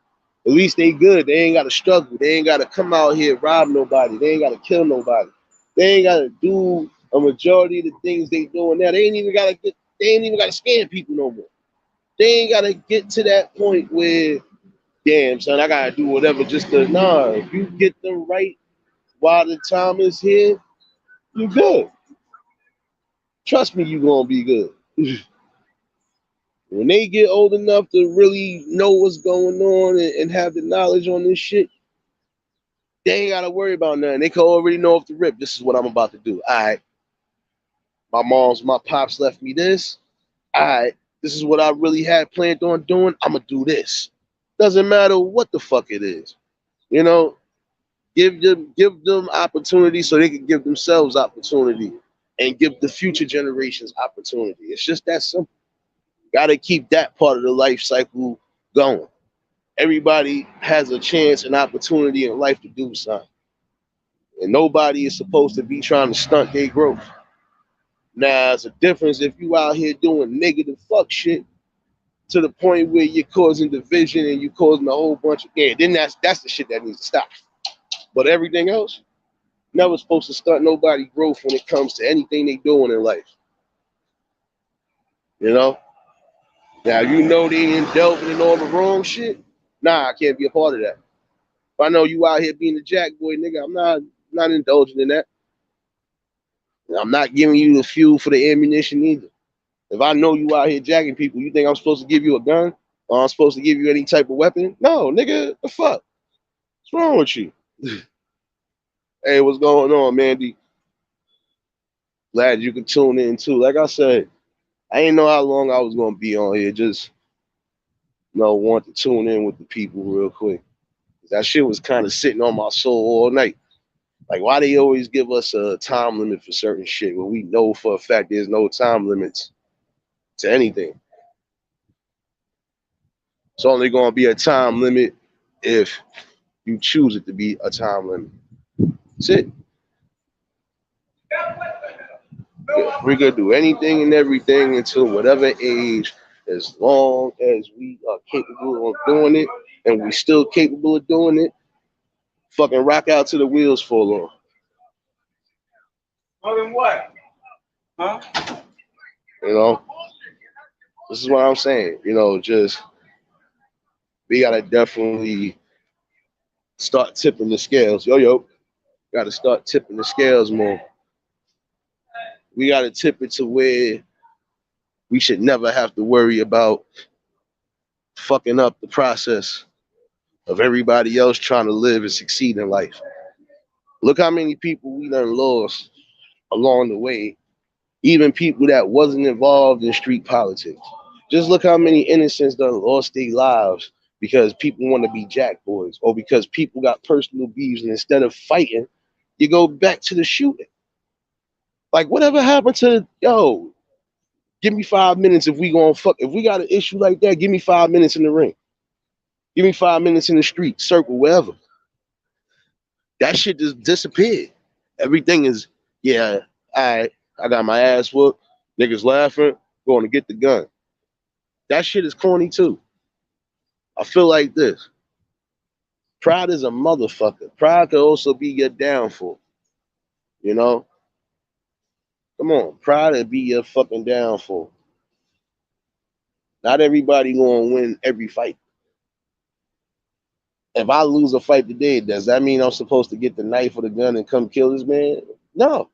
At least they good. They ain't gotta struggle. They ain't gotta come out here rob nobody. They ain't gotta kill nobody. They ain't gotta do a majority of the things they doing now. They ain't even gotta scam people no more. They ain't gotta get to that point where, damn son, I gotta do whatever just to nah. If you get them right while the time is here, you good. Trust me, you gonna be good. When they get old enough to really know what's going on and have the knowledge on this shit, they ain't gotta worry about nothing. They can already know off the rip. This is what I'm about to do. All right, my pops left me this. All right, this is what I really had planned on doing. I'm gonna do this. Doesn't matter what the fuck it is. You know, give them opportunity so they can give themselves opportunity and give the future generations opportunity. It's just that simple. Got to keep that part of the life cycle going. Everybody has a chance and opportunity in life to do something. And nobody is supposed to be trying to stunt their growth. Now, it's a difference if you out here doing negative fuck shit to the point where you're causing division and you're causing a whole bunch of then that's the shit that needs to stop. But everything else, never supposed to stunt nobody growth when it comes to anything they doing in life. You know? Now they delving in all the wrong shit. Nah, I can't be a part of that. If I know you out here being a jack boy, nigga, I'm not indulging in that. I'm not giving you the fuel for the ammunition either. If I know you out here jacking people, you think I'm supposed to give you a gun? Or I'm supposed to give you any type of weapon? No, nigga, the fuck? What's wrong with you? Hey, what's going on, Mandy? Glad you can tune in too. Like I said, I didn't know how long I was gonna be on here. Just want to tune in with the people real quick. That shit was kind of sitting on my soul all night. Like, why they always give us a time limit for certain shit when we know for a fact there's no time limits to anything. It's only gonna be a time limit if you choose it to be a time limit. That's it. Yeah, we could do anything and everything until whatever age, as long as we are capable of doing it and we still capable of doing it. Fucking rock out to the wheels fall off. More than what? Huh? You know, this is what I'm saying. Just we gotta definitely start tipping the scales. Yo, gotta start tipping the scales more. We gotta tip it to where we should never have to worry about fucking up the process of everybody else trying to live and succeed in life. Look how many people we done lost along the way, even people that wasn't involved in street politics. Just look how many innocents done lost their lives because people want to be jack boys or because people got personal beefs and instead of fighting, you go back to the shooting. Like whatever happened to give me 5 minutes if we gonna fuck if we got an issue like that, give me 5 minutes in the ring. Give me 5 minutes in the street, circle, wherever. That shit just disappeared. Everything is, yeah, I got my ass whooped, niggas laughing, going to get the gun. That shit is corny too. I feel like this. Pride is a motherfucker. Pride could also be your downfall. You know? Come on. Pride would be your fucking downfall. Not everybody gonna win every fight. If I lose a fight today, does that mean I'm supposed to get the knife or the gun and come kill this man? No.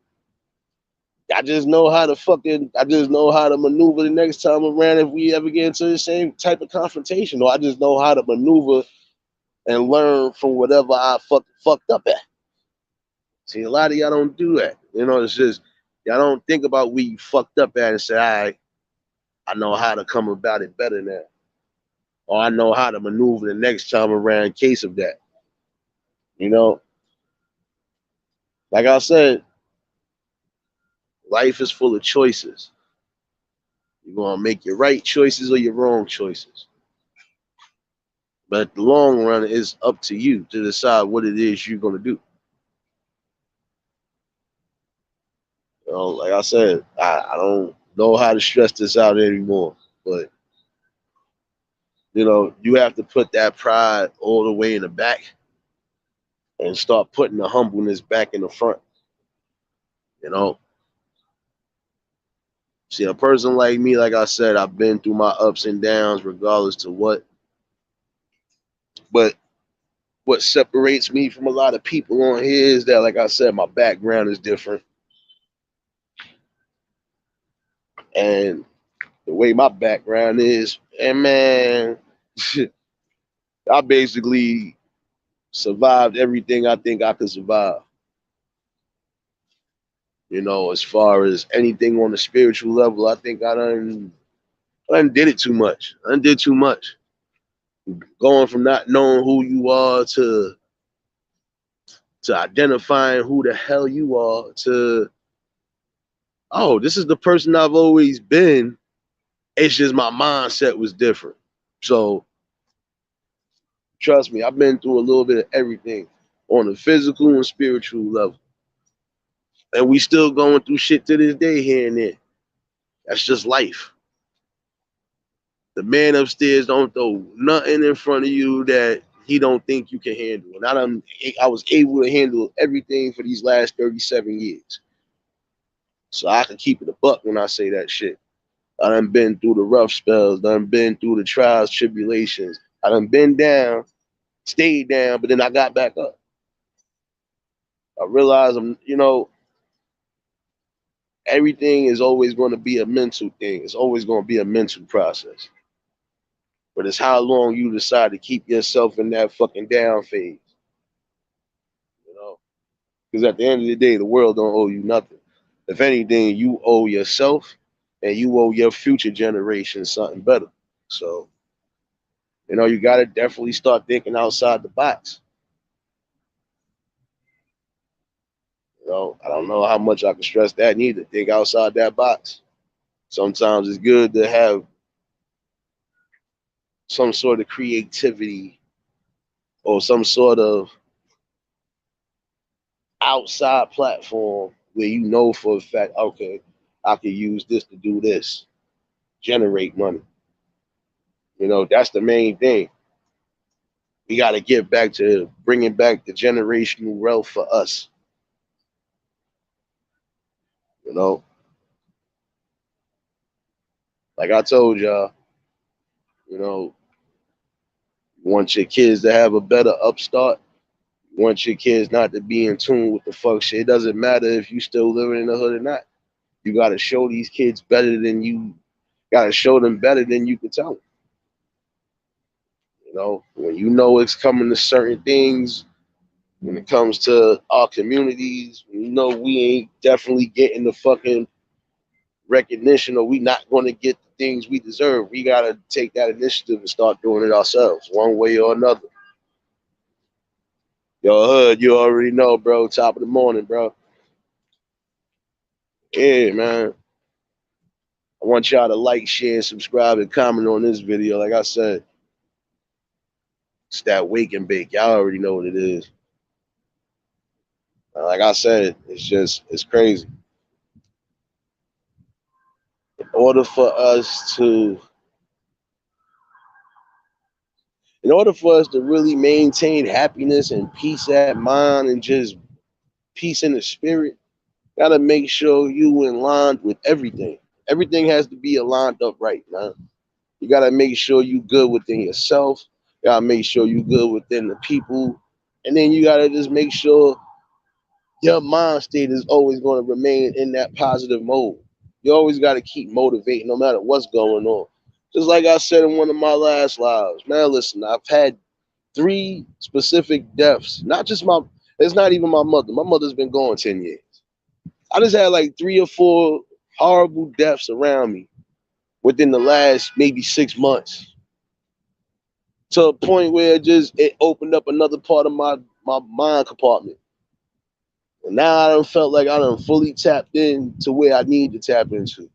I just know how to maneuver the next time around if we ever get into the same type of confrontation. Or I just know how to maneuver and learn from whatever I fucked up at. See, a lot of y'all don't do that. It's just y'all don't think about where you fucked up at and say, all right, I know how to come about it better now. Or I know how to maneuver the next time around in case of that. You know, like I said, life is full of choices. You're gonna make your right choices or your wrong choices. But the long run is up to you to decide what it is you're gonna do. Like I said, I don't know how to stress this out anymore. But you have to put that pride all the way in the back and start putting the humbleness back in the front. You know, see, a person like me, like I said, I've been through my ups and downs, regardless to what. But what separates me from a lot of people on here is that, like I said, my background is different, and the way my background is, and man, I basically survived everything I think I could survive. As far as anything on the spiritual level, I think I done did it too much. I done did too much. Going from not knowing who you are to identifying who the hell you are to, oh, this is the person I've always been. It's just my mindset was different. So trust me, I've been through a little bit of everything on the physical and spiritual level. And we still going through shit to this day here and there. That's just life. The man upstairs don't throw nothing in front of you that he don't think you can handle. And I was able to handle everything for these last 37 years. So I can keep it a buck when I say that shit. I done been through the rough spells, done been through the trials, tribulations. I done been down, stayed down, but then I got back up. I realized everything is always going to be a mental thing. It's always going to be a mental process. But it's how long you decide to keep yourself in that fucking down phase. Because at the end of the day, the world don't owe you nothing. If anything, you owe yourself and you owe your future generation something better. So, you got to definitely start thinking outside the box. I don't know how much I can stress that neither. Think outside that box. Sometimes it's good to have some sort of creativity or some sort of outside platform where you know for a fact, okay, I could use this to do this, generate money. That's the main thing. We got to get back to bringing back the generational wealth for us. You know, like I told y'all, you know, you want your kids to have a better upstart. You want your kids not to be in tune with the fuck shit. It doesn't matter if you still living in the hood or not. You got to show these kids better than you. Got to show them better than you can tell them. When it's coming to certain things, when it comes to our communities, we ain't definitely getting the fucking recognition, or we not going to get the things we deserve. We got to take that initiative and start doing it ourselves, one way or another. Yo, Hood, you already know, bro. Top of the morning, bro. Yeah, man. I want y'all to like, share, subscribe, and comment on this video. Like I said, it's that wake and bake. Y'all already know what it is. Like I said, it's crazy. In order for us to really maintain happiness and peace at mind and just peace in the spirit, gotta make sure you in line with everything. Everything has to be aligned up right, man. You gotta make sure you good within yourself. You gotta make sure you good within the people. And then you gotta just make sure your mind state is always going to remain in that positive mode. You always got to keep motivating no matter what's going on. Just like I said in one of my last lives, man, listen, I've had 3 specific deaths. It's not even my mother. My mother's been gone 10 years. I just had like 3 or 4 horrible deaths around me within the last maybe 6 months, to a point where it opened up another part of my mind compartment. And now I don't felt like I done fully tapped in to where I need to tap into.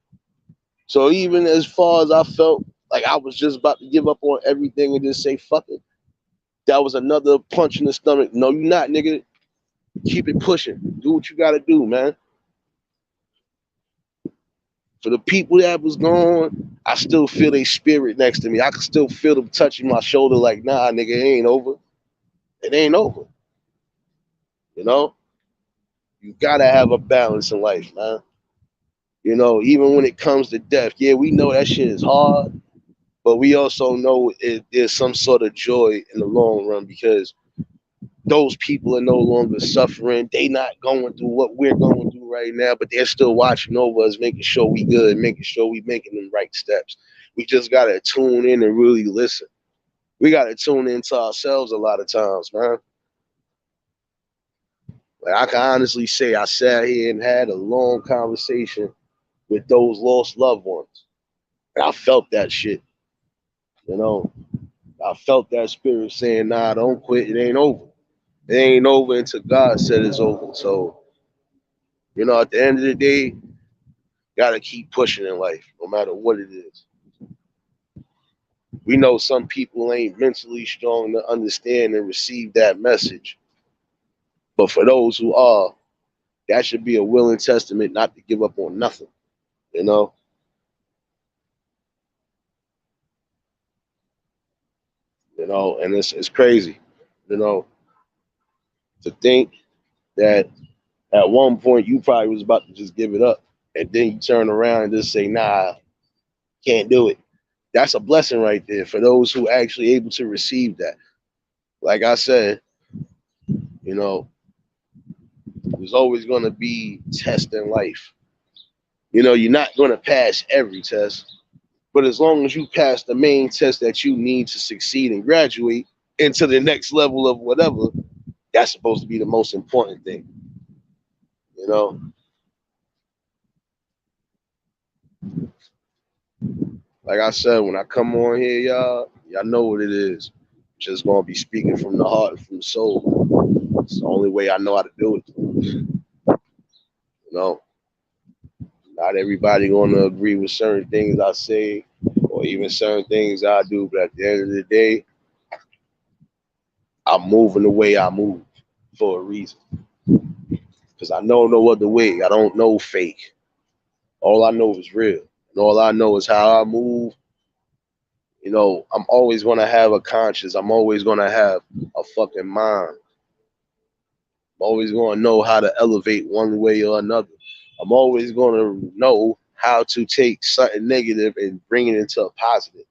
So even as far as I felt like I was just about to give up on everything and just say fuck it, that was another punch in the stomach. No, you're not, nigga. Keep it pushing. Do what you gotta do, man. For the people that was gone, I still feel their spirit next to me. I can still feel them touching my shoulder like, nah, nigga, it ain't over. It ain't over. You gotta have a balance in life, man. Even when it comes to death, yeah, we know that shit is hard, but we also know there's some sort of joy in the long run, because those people are no longer suffering. They not going through what we're going through right now, but they're still watching over us, making sure we good, making sure we making the right steps. We just gotta tune in and really listen. We gotta tune into ourselves a lot of times, man. Like, I can honestly say I sat here and had a long conversation with those lost loved ones. And I felt that shit. I felt that spirit saying, nah, don't quit. It ain't over. It ain't over until God said it's over. So, at the end of the day, gotta keep pushing in life, no matter what it is. We know some people ain't mentally strong to understand and receive that message. But for those who are, that should be a willing testament not to give up on nothing, you know? And it's crazy, to think that at one point you probably was about to just give it up, and then you turn around and just say, nah, can't do it. That's a blessing right there for those who actually able to receive that. Like I said, there's always going to be tests in life. You're not going to pass every test, but as long as you pass the main test that you need to succeed and graduate into the next level of whatever, that's supposed to be the most important thing. you know Like I said, when I come on here, y'all know what it is. Just gonna be speaking from the heart and from the soul. It's the only way I know how to do it. You know, not everybody gonna agree with certain things I say or even certain things I do, but at the end of the day, I'm moving the way I move for a reason. Because I know no other way. I don't know fake. All I know is real. And all I know is how I move. I'm always gonna have a conscience. I'm always gonna have a fucking mind. I'm always gonna know how to elevate one way or another. I'm always gonna know how to take something negative and bring it into a positive.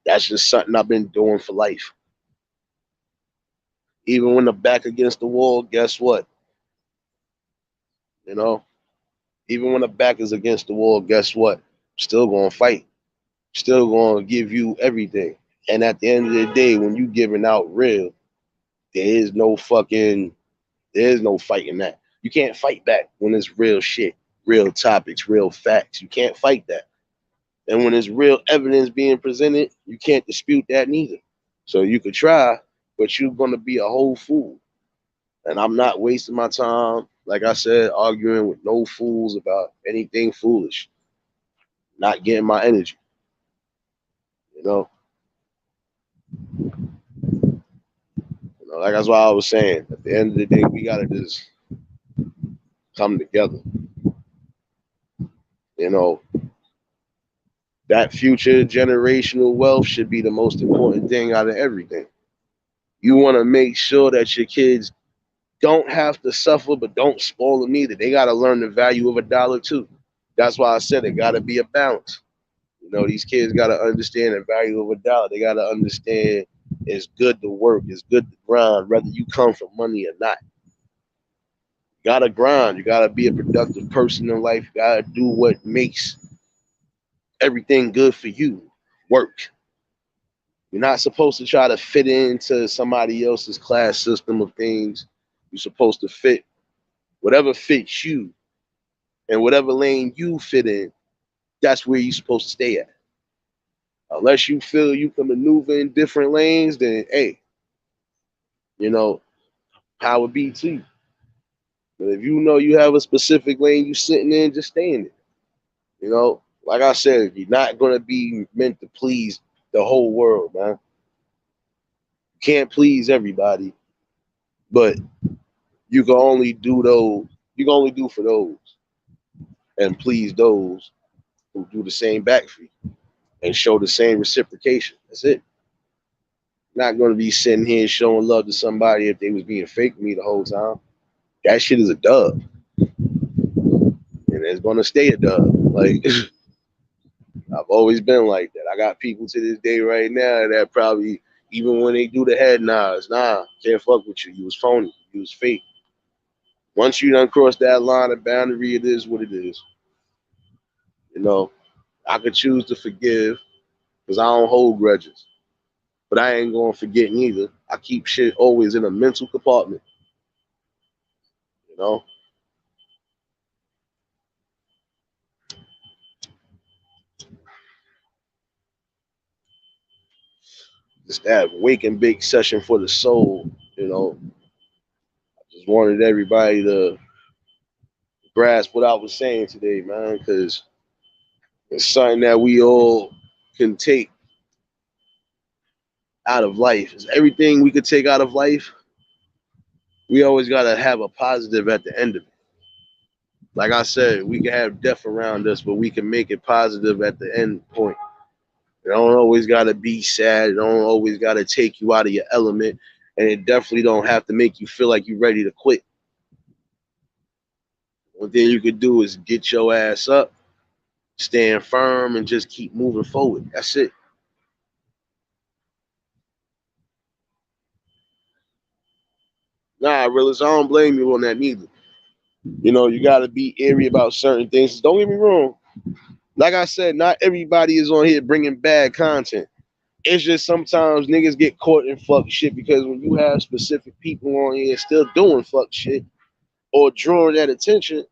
That's just something I've been doing for life. Even when the back against the wall, guess what? You know, even when the back is against the wall, guess what? Still gonna fight. Still gonna give you everything. And at the end of the day, when you giving out real, there is no fucking, there is no fighting that. You can't fight back when it's real shit, real topics, real facts. You can't fight that. And when there's real evidence being presented, you can't dispute that neither. So you could try, but you're gonna be a whole fool. And I'm not wasting my time, like I said, arguing with no fools about anything foolish. Not getting my energy, you know. Like that's why I was saying. At the end of the day, we gotta just come together. You know, that future generational wealth should be the most important thing out of everything. You want to make sure that your kids don't have to suffer, but don't spoil them either. They got to learn the value of a dollar too. That's why I said it got to be a balance. These kids got to understand the value of a dollar. They got to understand it's good to work, it's good to grind, whether you come from money or not. You got to grind. You got to be a productive person in life. You got to do what makes everything good for you. Work. You're not supposed to try to fit into somebody else's class system of things. You're supposed to fit whatever fits you and whatever lane you fit in. That's where you're supposed to stay at. Unless you feel you can maneuver in different lanes, then hey, you know, power be to you. But if you know you have a specific lane you sitting in, just stay in it. Like I said, you're not gonna be meant to please the whole world, man. You can't please everybody, but you can only do those. You can only do for those and please those who do the same back for you and show the same reciprocation. That's it. Not gonna be sitting here showing love to somebody if they was being fake with me the whole time. That shit is a dub, and it's gonna stay a dub. Like I've always been like that. I got people to this day right now that probably even when they do the head nods, nah, can't fuck with you. You was phony. You was fake. Once you done cross that line of boundary, it is what it is. You know, I could choose to forgive because I don't hold grudges, but I ain't gonna forget neither. I keep shit always in a mental compartment. You know, just that wake and bake session for the soul. Just wanted everybody to grasp what I was saying today, man, because it's something that we all can take out of life. It's everything we could take out of life. We always gotta have a positive at the end of it. Like I said, we can have death around us, but we can make it positive at the end point. It don't always gotta be sad. It don't always gotta take you out of your element, and it definitely don't have to make you feel like you're ready to quit. One thing you could do is get your ass up, stand firm, and just keep moving forward. That's it. Nah, realist, I don't blame you on that neither. You got to be airy about certain things. Don't get me wrong. Like I said, not everybody is on here bringing bad content. It's just sometimes niggas get caught in fuck shit because when you have specific people on here still doing fuck shit or drawing that attention,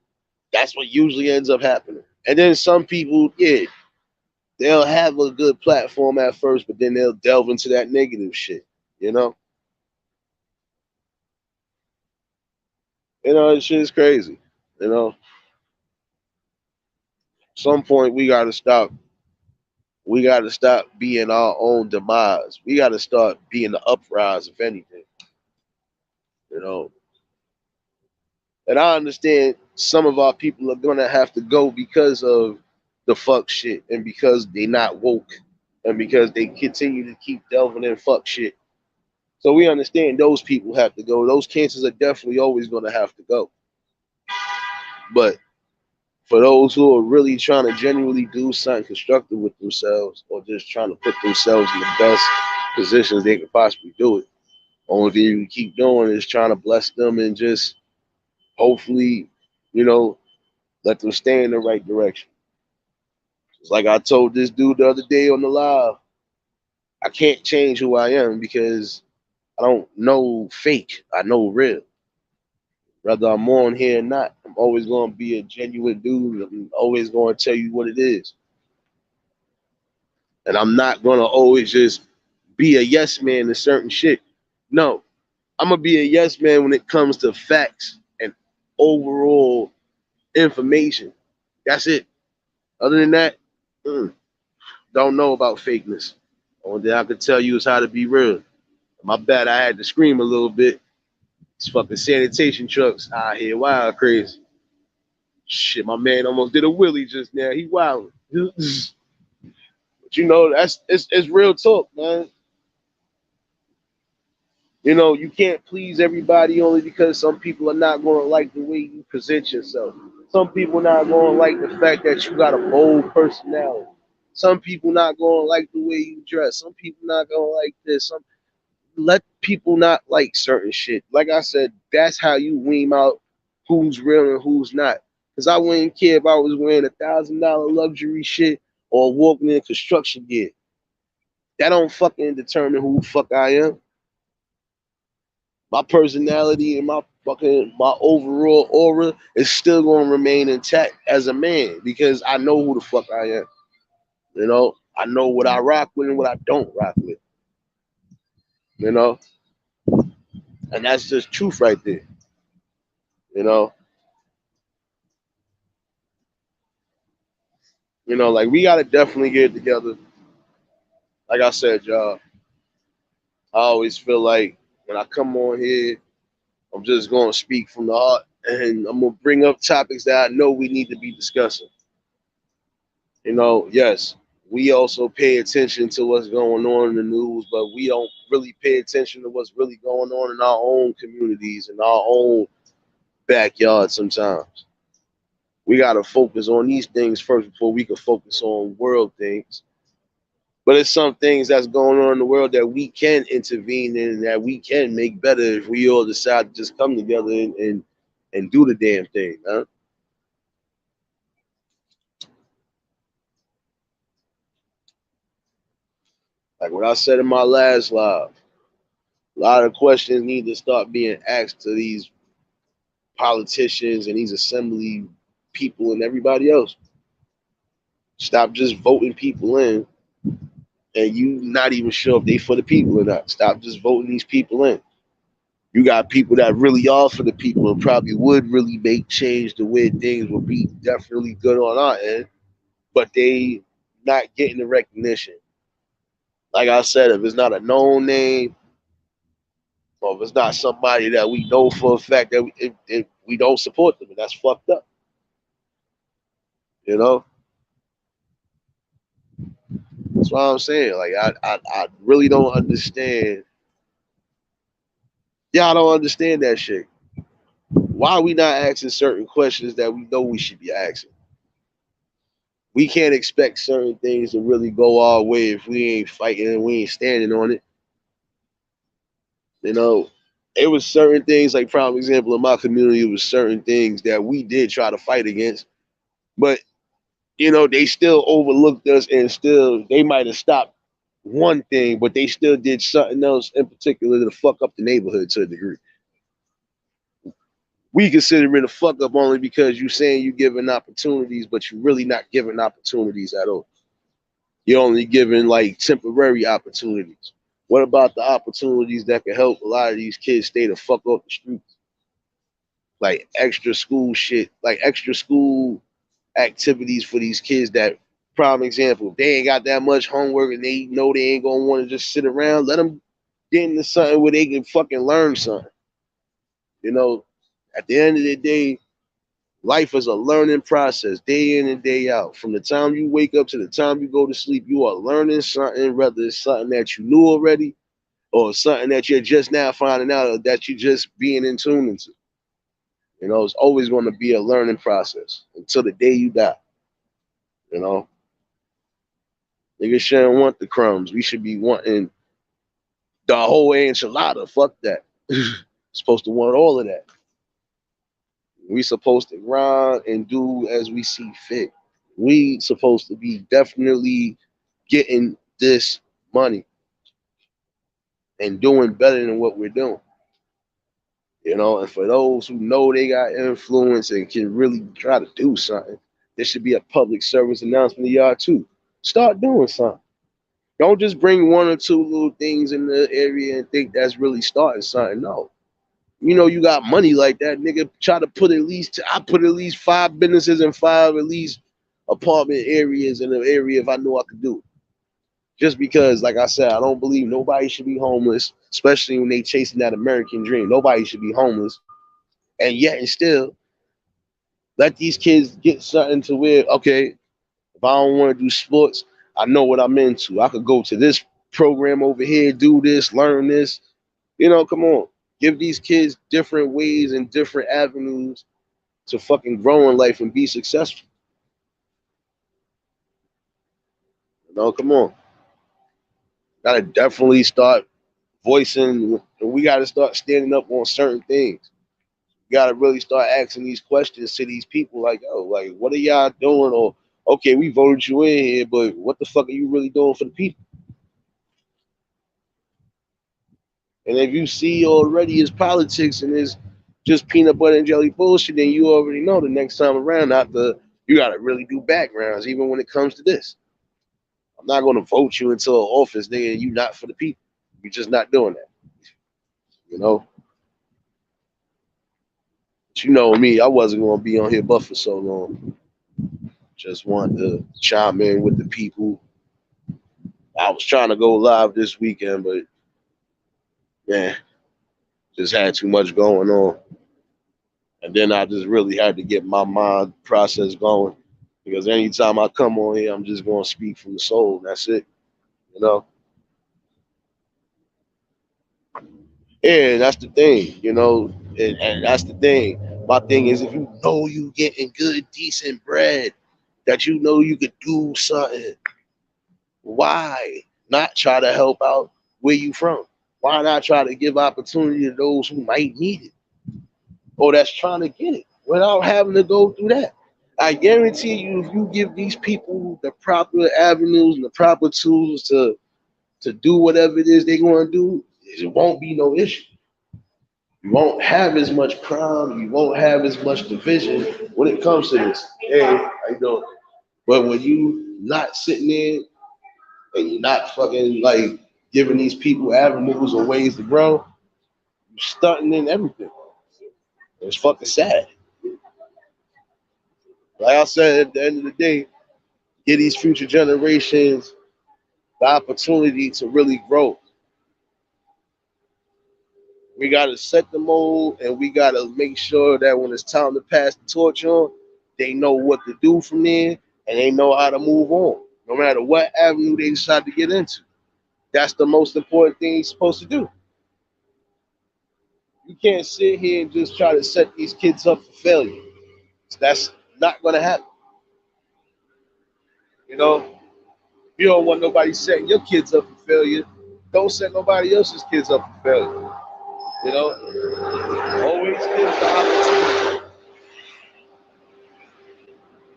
that's what usually ends up happening. And then some people, yeah, they'll have a good platform at first, but then they'll delve into that negative shit. You know, this shit is crazy. You know, some point we got to stop. We got to stop being our own demise. We got to start being the uprise, if anything. You know, and I understand some of our people are gonna have to go because of the fuck shit and because they not woke and because they continue to keep delving in fuck shit. So we understand those people have to go. Those cancers are definitely always gonna have to go. But for those who are really trying to genuinely do something constructive with themselves or just trying to put themselves in the best positions they can possibly do it, only thing you can keep doing is trying to bless them and just hopefully, you know, let them stay in the right direction. It's like I told this dude the other day on the live, I can't change who I am because I don't know fake. I know real. Whether I'm on here or not, I'm always going to be a genuine dude. I'm always going to tell you what it is. And I'm not going to always just be a yes man to certain shit. No, I'm going to be a yes man when it comes to facts and overall information. That's it. Other than that, don't know about fakeness. Only thing I could tell you is how to be real. My bad, I had to scream a little bit. These fucking sanitation trucks out here wild crazy. Shit, my man almost did a wheelie just now. He wild. But it's real talk, man. You can't please everybody only because some people are not going to like the way you present yourself. Some people not going to like the fact that you got a bold personality. Some people not going to like the way you dress. Some people not going to like this. Let people not like certain shit. Like I said, that's how you wean out who's real and who's not. Because I wouldn't care if I was wearing $1,000 luxury shit or walking in construction gear. That don't fucking determine who the fuck I am. My personality and my overall aura is still gonna remain intact as a man because I know who the fuck I am. I know what I rock with and what I don't rock with. You know, and that's just truth right there. You know, like we gotta definitely get it together. Like I said, y'all, I always feel like when I come on here, I'm just gonna speak from the heart and I'm gonna bring up topics that I know we need to be discussing. Yes, we also pay attention to what's going on in the news, but we don't really pay attention to what's really going on in our own communities and our own backyard sometimes. We got to focus on these things first before we can focus on world things. But it's some things that's going on in the world that we can intervene in and that we can make better if we all decide to just come together and do the damn thing, huh? Like what I said in my last live, a lot of questions need to start being asked to these politicians and these assembly people and everybody else. Stop just voting people in and you not even sure if they for the people or not. Stop just voting these people in. You got people that really are for the people and probably would really make change the way things will be definitely good on our end, but they not getting the recognition. Like I said, if it's not a known name or if it's not somebody that we know for a fact that if we don't support them, and that's fucked up. You know, that's what I'm saying. Like I really don't understand. Yeah, I don't understand that shit. Why are we not asking certain questions that we know we should be asking? We can't expect certain things to really go our way if we ain't fighting and we ain't standing on it. You know, it was certain things, like prime example in my community, it was certain things that we did try to fight against, but they still overlooked us and still they might have stopped one thing, but they still did something else in particular to fuck up the neighborhood to a degree. We consider it a fuck up only because you saying you giving opportunities, but you really not giving opportunities at all. You're only given like temporary opportunities. What about the opportunities that can help a lot of these kids stay the fuck off the streets? Like extra school shit, like extra school activities for these kids that, prime example, if they ain't got that much homework and they know they ain't gonna want to just sit around, let them get into something where they can fucking learn something. You know, at the end of the day, life is a learning process, day in and day out. From the time you wake up to the time you go to sleep, you are learning something, whether it's something that you knew already or something that you're just now finding out or that you're just being in tune into. You know, it's always going to be a learning process until the day you die. You know, niggas shouldn't want the crumbs. We should be wanting the whole enchilada. Fuck that. Supposed to want all of that. We supposed to grind and do as we see fit. We supposed to be definitely getting this money and doing better than what we're doing. You know, and for those who know they got influence and can really try to do something, there should be a public service announcement to y'all too. Start doing something. Don't just bring one or two little things in the area and think that's really starting something. No. You know you got money like that, nigga. Try to put at least I put at least 5 businesses and 5 at least apartment areas in an area if I know I could do it. Just because, like I said, I don't believe nobody should be homeless, especially when they chasing that American dream. Nobody should be homeless. And yet and still let these kids get something to where, okay, if I don't want to do sports, I know what I'm into. I could go to this program over here, do this, learn this. You know, come on. Give these kids different ways and different avenues to fucking grow in life and be successful. You know, come on. Gotta definitely start voicing, we gotta start standing up on certain things. You gotta really start asking these questions to these people like, yo, like, what are y'all doing? Or, okay, we voted you in here, but what the fuck are you really doing for the people? And if you see already it's politics and it's just peanut butter and jelly bullshit, then you already know the next time around, not the you gotta really do backgrounds, even when it comes to this. I'm not gonna vote you into an office, nigga, and you not for the people. You're just not doing that. You know? But you know me, I wasn't gonna be on here but for so long. Just wanted to chime in with the people. I was trying to go live this weekend, but man, just had too much going on. And then I just really had to get my mind process going. Because anytime I come on here, I'm just gonna speak from the soul. That's it. You know? Yeah, that's the thing, you know, and that's the thing. My thing is, if you know you getting good, decent bread, that you know you could do something, why not try to help out where you from? Why not try to give opportunity to those who might need it or that's trying to get it without having to go through that? I guarantee you, if you give these people the proper avenues and the proper tools to do whatever it is they're going to do, it won't be no issue. You won't have as much crime. You won't have as much division when it comes to this. Hey, how you doing? But when you not sitting there and you're not fucking like giving these people avenues or ways to grow, you stunting in everything. It's fucking sad. Like I said, at the end of the day, give these future generations the opportunity to really grow. We gotta set the mold and we gotta make sure that when it's time to pass the torch on, they know what to do from there and they know how to move on, no matter what avenue they decide to get into. That's the most important thing you're supposed to do. You can't sit here and just try to set these kids up for failure. That's not gonna happen. You know, you don't want nobody setting your kids up for failure. Don't set nobody else's kids up for failure. You know, always give the opportunity.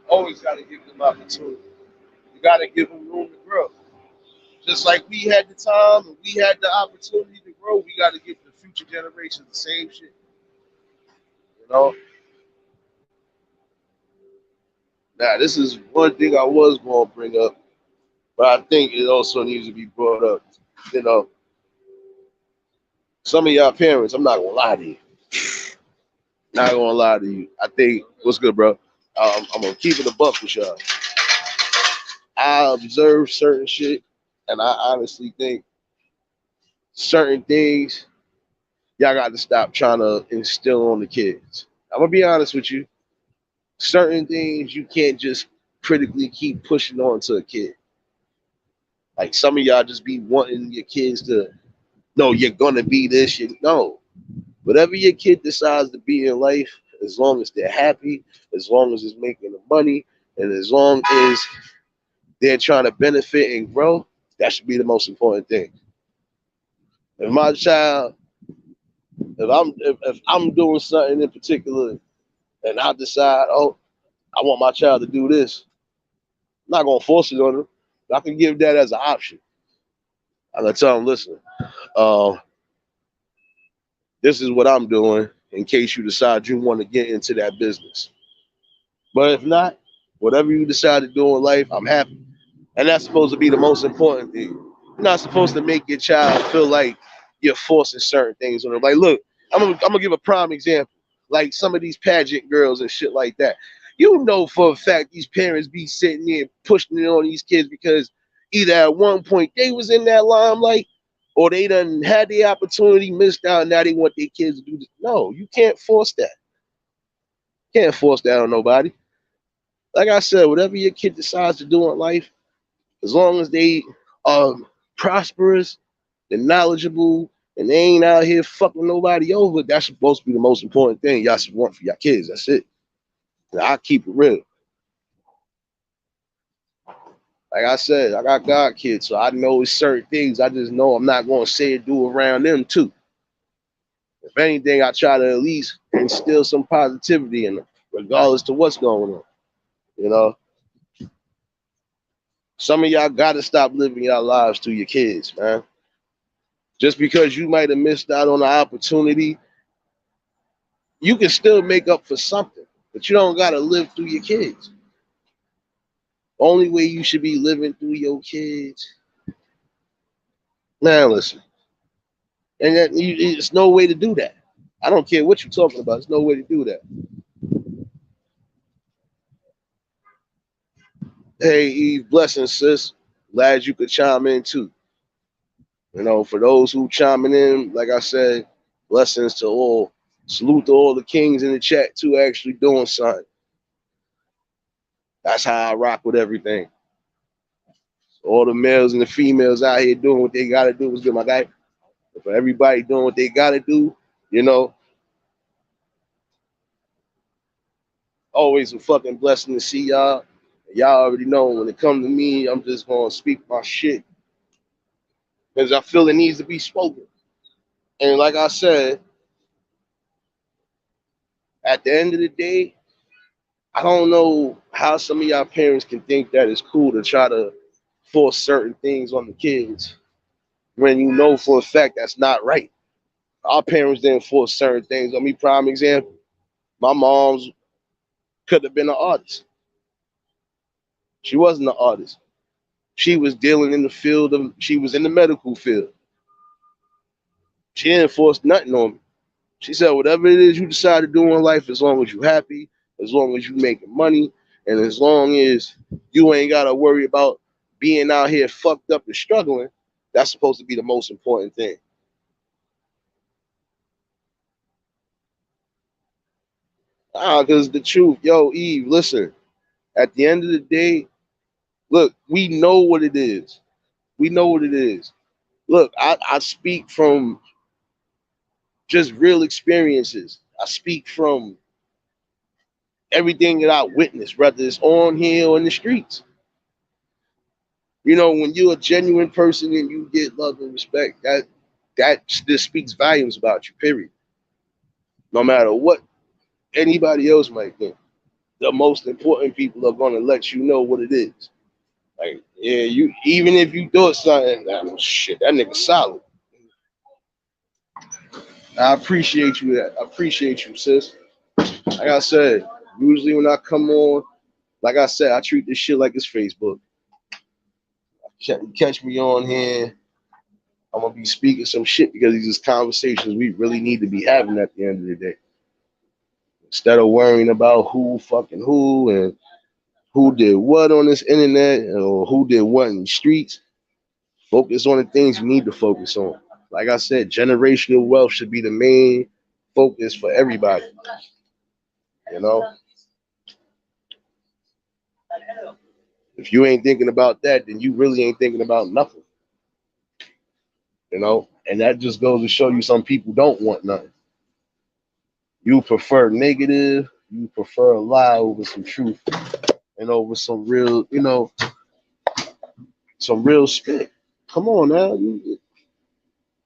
Always got to give them opportunity. You got to give them room to grow. Just like we had the time and we had the opportunity to grow, we got to give the future generations the same shit. You know. Now, this is one thing I was going to bring up. But I think it also needs to be brought up. You know, some of y'all parents, I'm not gonna lie to you. Not gonna lie to you. I think what's good, bro. I'm gonna keep it a buck with y'all. I observe certain shit, and I honestly think certain things y'all got to stop trying to instill on the kids. I'm gonna be honest with you. Certain things you can't just critically keep pushing on to a kid. Like some of y'all just be wanting your kids to, no, you're gonna be this. No, whatever your kid decides to be in life, as long as they're happy, as long as it's making the money, and as long as they're trying to benefit and grow, that should be the most important thing. If my child, if I'm doing something in particular, and I decide, oh, I want my child to do this, I'm not gonna force it on them. I can give that as an option. I'm gonna tell them, listen, uh, this is what I'm doing in case you decide you want to get into that business. But if not, whatever you decide to do in life, I'm happy. And that's supposed to be the most important thing. You're not supposed to make your child feel like you're forcing certain things on them. Like, look, I'm gonna give a prime example. Like some of these pageant girls and shit like that. You know for a fact these parents be sitting there pushing it on these kids because either at one point they was in that limelight or they done had the opportunity, missed out, and now they want their kids to do this. No, you can't force that. Can't force that on nobody. Like I said, whatever your kid decides to do in life, as long as they are prosperous and knowledgeable and they ain't out here fucking nobody over, that's supposed to be the most important thing y'all should want for your kids. That's it. And I keep it real. Like I said, I got God kids, so I know it's certain things. I just know I'm not going to say or do around them too. If anything, I try to at least instill some positivity in them, regardless to what's going on. You know, some of y'all got to stop living your lives to your kids, man. Just because you might have missed out on the opportunity, you can still make up for something, but you don't got to live through your kids. Only way you should be living through your kids. Now listen, and it's no way to do that. I don't care what you're talking about. There's no way to do that. Hey, Eve, blessings, sis. Glad you could chime in too. You know, for those who chiming in, like I said, blessings to all. Salute to all the kings in the chat too, actually doing something. That's how I rock with everything. All the males and the females out here doing what they gotta do was good, my guy. For everybody doing what they gotta do, you know, always a fucking blessing to see y'all. Y'all already know when it comes to me, I'm just gonna speak my shit because I feel it needs to be spoken. And like I said, at the end of the day, I don't know how some of y'all parents can think that it's cool to try to force certain things on the kids when you know for a fact that's not right. Our parents didn't force certain things on me. Prime example, my mom's could have been an artist. She wasn't an artist. She was dealing in the field of, she was in the medical field. She didn't force nothing on me. She said, whatever it is you decide to do in life, as long as you're happy, as long as you making money, and as long as you ain't got to worry about being out here fucked up and struggling, that's supposed to be the most important thing. Because the truth, yo, Eve, listen, at the end of the day, look, we know what it is. We know what it is. Look, I speak from just real experiences. I speak from everything that I witnessed, whether it's on here or in the streets. You know, when you're a genuine person and you get love and respect, that just speaks volumes about you, period. No matter what anybody else might think. The most important people are gonna let you know what it is. Like, yeah, you even if you do something, shit, that nigga solid. I appreciate you that. I appreciate you, sis. Like I said, usually when I come on, like I said, I treat this shit like it's Facebook. Catch me on here. I'm gonna be speaking some shit because these is conversations we really need to be having at the end of the day. Instead of worrying about who fucking who and who did what on this internet or who did what in the streets, focus on the things you need to focus on. Like I said, generational wealth should be the main focus for everybody. You know, if you ain't thinking about that, then you really ain't thinking about nothing. You know, and that just goes to show you some people don't want nothing. You prefer negative, you prefer a lie over some truth and over some real, some real spit. Come on now,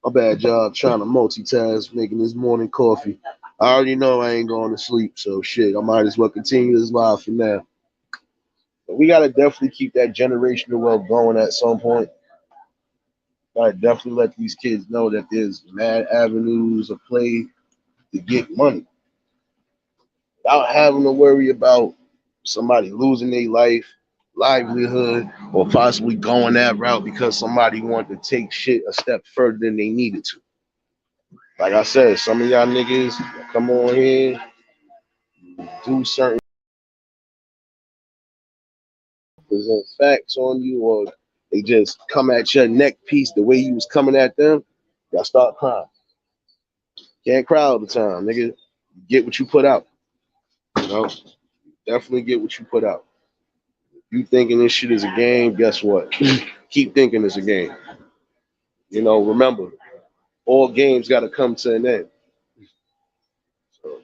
a bad job trying to multitask, making this morning coffee. I already know I ain't going to sleep, so shit, I might as well continue this live for now. But we gotta definitely keep that generational wealth going at some point. Gotta definitely let these kids know that there's mad avenues of play to get money without having to worry about somebody losing their life, livelihood, or possibly going that route because somebody wanted to take shit a step further than they needed to. Like I said, some of y'all niggas come on here, do certain present facts on you, or they just come at your neck piece the way you was coming at them. Y'all start crying. Can't cry all the time, nigga. Get what you put out. You know, definitely get what you put out. You thinking this shit is a game? Guess what? Keep thinking it's a game. You know, remember, all games got to come to an end. So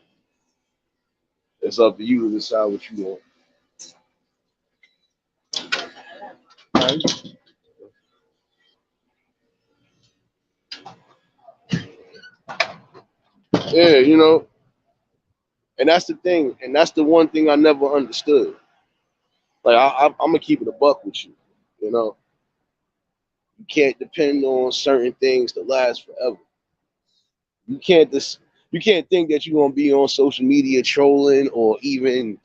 it's up to you to decide what you want. Right? Yeah, and that's the thing, and that's the one thing I never understood. Like I'm gonna keep it a buck with you. You know, you can't depend on certain things to last forever. You can't dis- you can't think that you're gonna be on social media trolling or even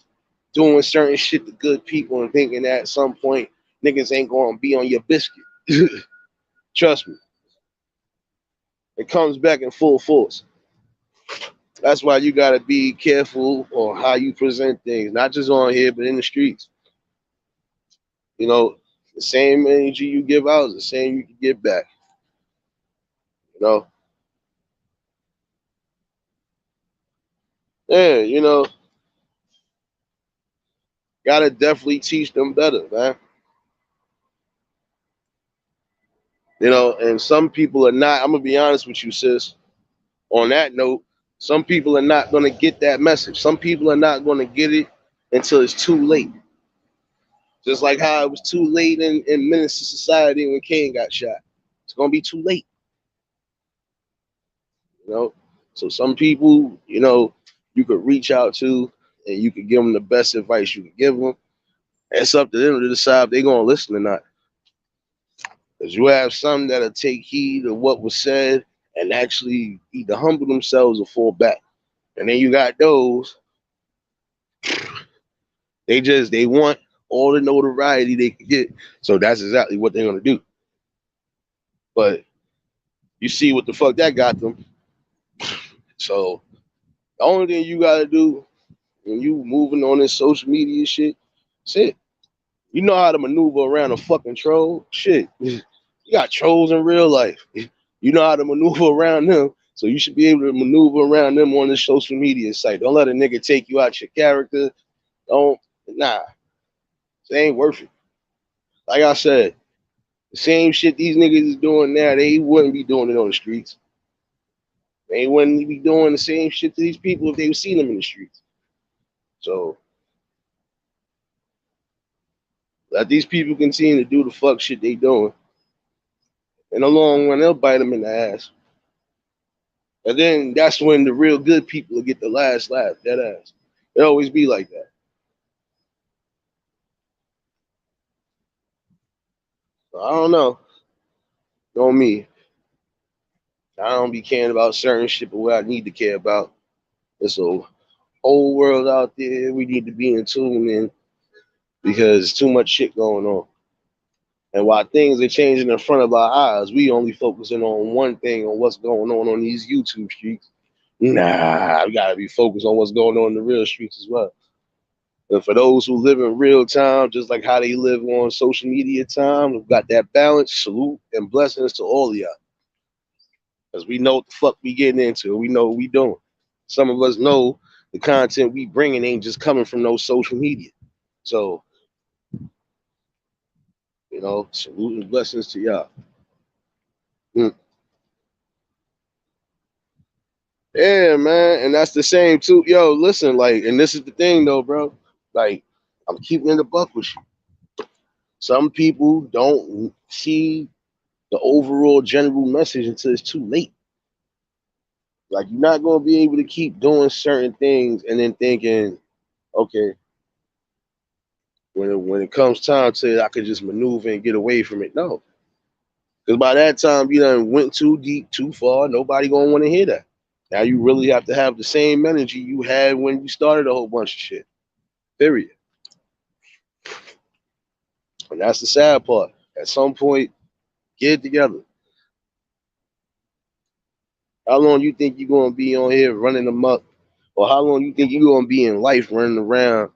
doing certain shit to good people and thinking that at some point niggas ain't gonna be on your biscuit. Trust me, it comes back in full force. That's why you gotta be careful on how you present things, not just on here, but in the streets. You know, the same energy you give out is the same you can get back. You know, yeah, gotta definitely teach them better, man. And some people are not. I'm gonna be honest with you, sis. On that note, some people are not gonna get that message. Some people are not gonna get it until it's too late. Just like how it was too late in Menace to Society when Kane got shot. It's gonna be too late, you know. So some people, you could reach out to and you could give them the best advice you can give them. It's up to them to decide if they're gonna listen or not. Because you have some that'll take heed of what was said and actually either humble themselves or fall back. And then you got those, they want all the notoriety they can get. So that's exactly what they're gonna do. But you see what the fuck that got them. So the only thing you gotta do when you moving on this social media shit, shit, you know how to maneuver around a fucking troll. Shit. You got trolls in real life. You know how to maneuver around them. So you should be able to maneuver around them on this social media site. Don't let a nigga take you out your character. Don't nah. It ain't worth it. Like I said, the same shit these niggas is doing now, they wouldn't be doing it on the streets. They wouldn't be doing the same shit to these people if they would see them in the streets. So let these people continue to do the fuck shit they doing. In the long run, they'll bite them in the ass. And then that's when the real good people will get the last laugh, that ass. It always be like that. So I don't know. Know me. I don't be caring about certain shit, but what I need to care about. There's a whole world out there we need to be in tune in because too much shit going on. And while things are changing in front of our eyes, we only focusing on one thing, on what's going on these YouTube streets. Nah, we gotta be focused on what's going on in the real streets as well. And for those who live in real time, just like how they live on social media time, we've got that balance. Salute and blessings to all of y'all. Because we know what the fuck we getting into. We know what we doing. Some of us know the content we bringing ain't just coming from no social media. So, salute and blessings to y'all. Mm. Yeah, man. And that's the same too. Yo, listen, like, and this is the thing though, bro. Like, I'm keeping it a buck with you. Some people don't see the overall general message until it's too late. Like, you're not gonna be able to keep doing certain things and then thinking, okay, when it comes time to it, I could just maneuver and get away from it. No, because by that time you done went too deep, too far. Nobody gonna want to hear that. Now you really have to have the same energy you had when you started a whole bunch of shit. Period. And that's the sad part. At some point, get it together. How long you think you're gonna be on here running amok, or how long you think you're gonna be in life running around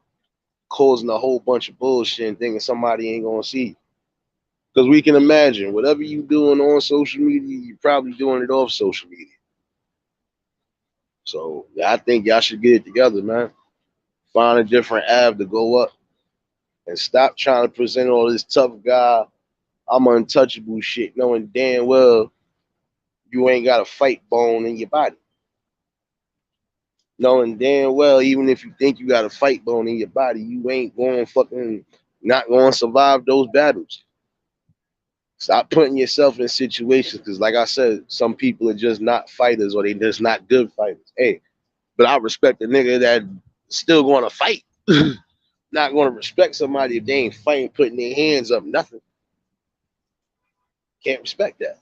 causing a whole bunch of bullshit and thinking somebody ain't gonna see you? Because we can imagine whatever you doing on social media, you're probably doing it off social media. So yeah, I think y'all should get it together, man. Find a different ave to go up and stop trying to present all this tough guy, I'm untouchable shit, knowing damn well you ain't got a fight bone in your body. Knowing damn well, even if you think you got a fight bone in your body, you ain't going fucking not going to survive those battles. Stop putting yourself in situations because, like I said, some people are just not fighters or they just not good fighters. Hey, but I respect the nigga that still going to fight. Not going to respect somebody if they ain't fighting, putting their hands up, nothing. Can't respect that.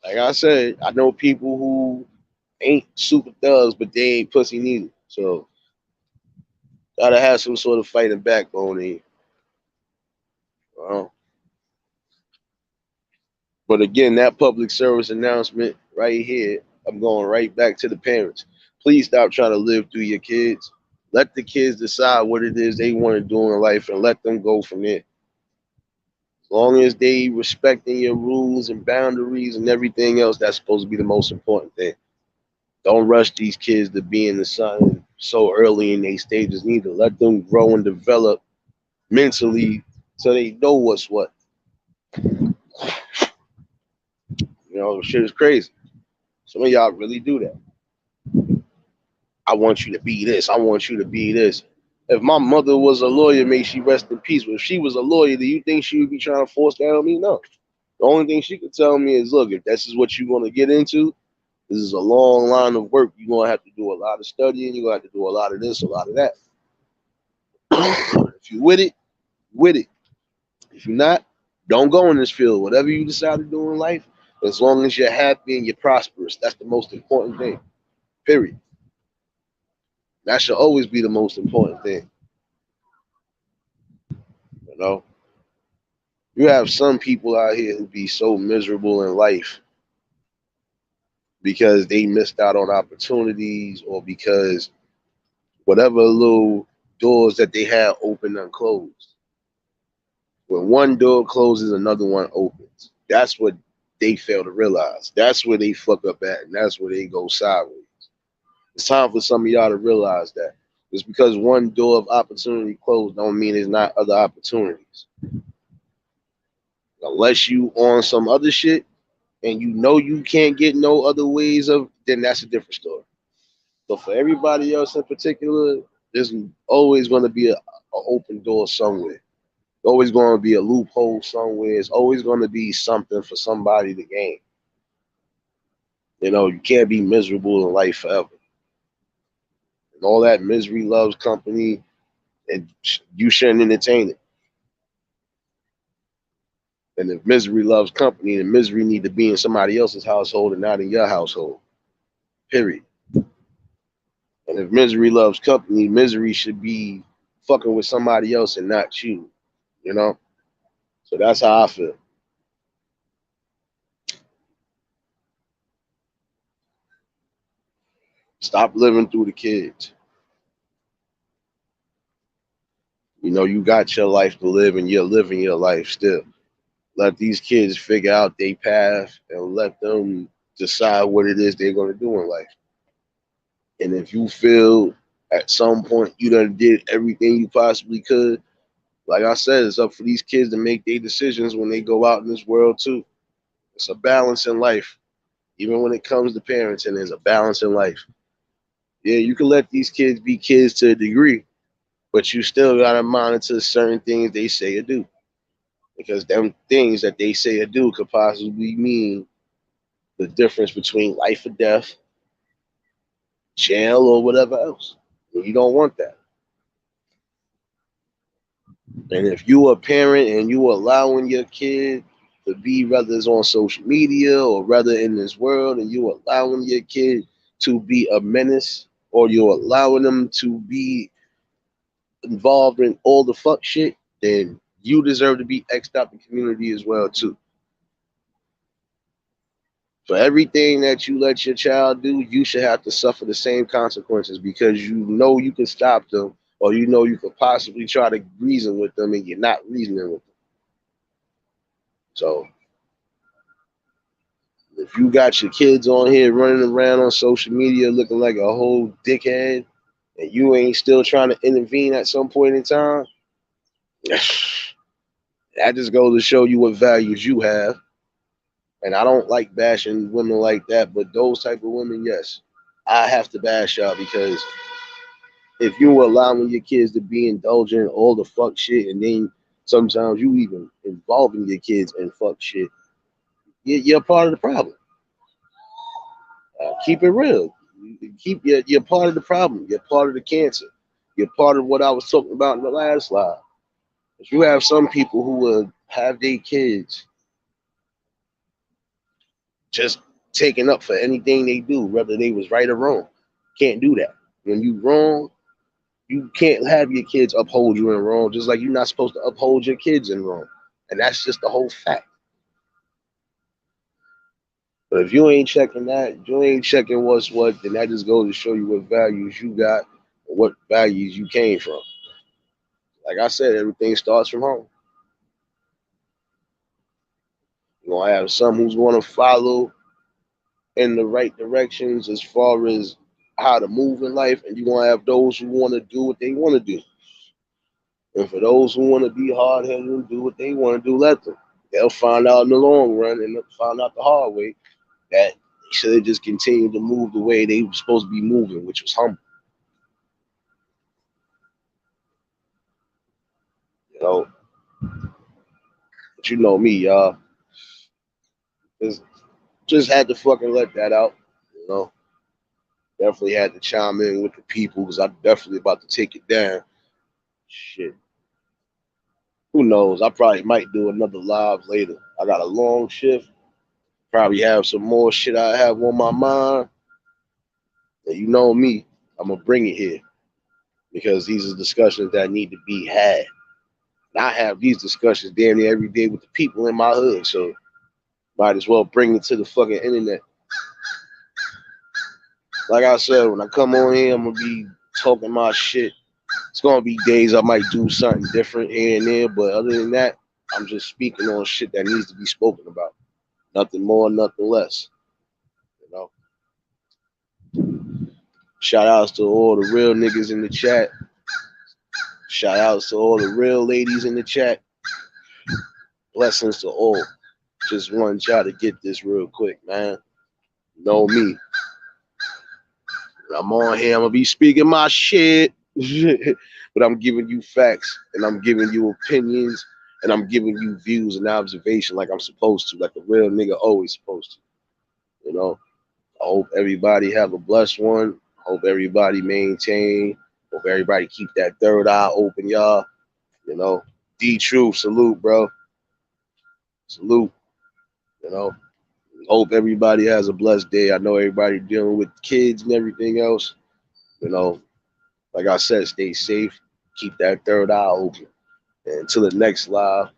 Like I said, I know people who ain't super thugs, but they ain't pussy neither. So gotta have some sort of fighting backbone in you. Uh, but again, that public service announcement right here, I'm going right back to the parents. Please stop trying to live through your kids. Let the kids decide what it is they want to do in life and let them go from there. As long as they respecting your rules and boundaries and everything else, that's supposed to be the most important thing. Don't rush these kids to be in the sun so early in their stages neither. Let them grow and develop mentally so they know what's what. Shit is crazy. Some of y'all really do that. I want you to be this. I want you to be this. If my mother was a lawyer, may she rest in peace. But if she was a lawyer, do you think she would be trying to force that on me? No. The only thing she could tell me is, look, if this is what you're going to get into, this is a long line of work. You're going to have to do a lot of studying. You're going to have to do a lot of this, a lot of that. If you with it. If you're not, don't go in this field. Whatever you decide to do in life, as long as you're happy and you're prosperous, that's the most important thing. Period. That should always be the most important thing. You know, you have some people out here who be so miserable in life because they missed out on opportunities or because whatever little doors that they had open and closed. When one door closes, another one opens. That's what they fail to realize. That's where they fuck up at, and that's where they go sideways. It's time for some of y'all to realize that. Just because one door of opportunity closed don't mean there's not other opportunities. Unless you on some other shit and you know you can't get no other ways of, then that's a different story. But for everybody else in particular, there's always going to be a open door somewhere. Always going to be a loophole somewhere. It's always going to be something for somebody to gain. You can't be miserable in life forever. And all that misery loves company, and you shouldn't entertain it. And if misery loves company, then misery need to be in somebody else's household and not in your household. Period. And if misery loves company, misery should be fucking with somebody else and not you, you know? So that's how I feel. Stop living through the kids. You know, you got your life to live and you're living your life still. Let these kids figure out their path and let them decide what it is they're going to do in life. And if you feel at some point you done did everything you possibly could, like I said, it's up for these kids to make their decisions when they go out in this world too. It's a balance in life. Even when it comes to parenting, there's a balance in life. Yeah, you can let these kids be kids to a degree, but you still gotta monitor certain things they say or do. Because them things that they say or do could possibly mean the difference between life or death, jail, or whatever else. And you don't want that. And if you a parent and you allowing your kid to be, whether it's on social media or rather in this world, and you allowing your kid to be a menace, or you're allowing them to be involved in all the fuck shit, then you deserve to be X'd out the community as well too. For everything that you let your child do, you should have to suffer the same consequences because you know you can stop them, or you know you could possibly try to reason with them and you're not reasoning with them. So if you got your kids on here running around on social media looking like a whole dickhead and you ain't still trying to intervene at some point in time, that just goes to show you what values you have. And I don't like bashing women like that, but those type of women, yes, I have to bash y'all because if you allowing your kids to be indulgent in all the fuck shit, and then sometimes you even involving your kids in fuck shit, you're part of the problem. Keep it real. You're part of the problem. You're part of the cancer. You're part of what I was talking about in the last slide. If you have some people who would have their kids just taken up for anything they do, whether they was right or wrong. Can't do that. When you wrong, you can't have your kids uphold you in wrong, just like you're not supposed to uphold your kids in wrong. And that's just the whole fact. But if you ain't checking that, if you ain't checking what's what, then that just goes to show you what values you got and what values you came from. Like I said, everything starts from home. You're gonna have some who's gonna follow in the right directions as far as how to move in life, and you're gonna have those who want to do what they want to do. And for those who want to be hard headed and do what they want to do, let them. They'll find out in the long run and they'll find out the hard way that they should have just continued to move the way they were supposed to be moving, which was humble. You know, but you know me, y'all. Just had to fucking let that out. You know, definitely had to chime in with the people because I'm definitely about to take it down. Shit. Who knows? I probably might do another live later. I got a long shift. Probably have some more shit I have on my mind. And you know me, I'm gonna bring it here because these are discussions that need to be had. And I have these discussions damn near every day with the people in my hood, so might as well bring it to the fucking internet. Like I said, when I come on here, I'm gonna be talking my shit. It's gonna be days I might do something different here and there, but other than that, I'm just speaking on shit that needs to be spoken about. Nothing more, nothing less. You know. Shout outs to all the real niggas in the chat. Shout outs to all the real ladies in the chat. Blessings to all. Just want y'all to get this real quick, man. Know me. I'm on here. I'm gonna be speaking my shit, but I'm giving you facts and I'm giving you opinions and I'm giving you views and observation like I'm supposed to, like a real nigga always supposed to. You know. I hope everybody have a blessed one. Hope everybody maintain. Hope everybody keep that third eye open, y'all. You know, D True, salute, bro. Salute. You know, hope everybody has a blessed day. I know everybody dealing with kids and everything else. You know, like I said, stay safe, Keep that third eye open. And until the next live,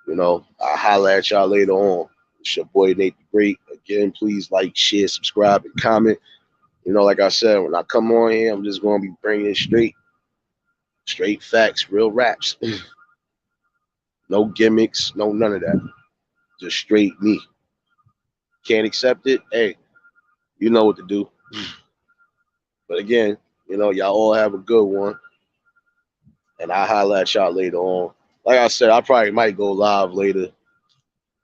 I'll holler at y'all later on. It's your boy Nate the Great. Again, please like, share, subscribe, and comment. Like I said, when I come on here, I'm just going to be bringing straight facts, real raps. No gimmicks, no none of that. Just straight me. Can't accept it? Hey, you know what to do. But again, y'all all have a good one. And I'll holler at y'all later on. Like I said, I probably might go live later.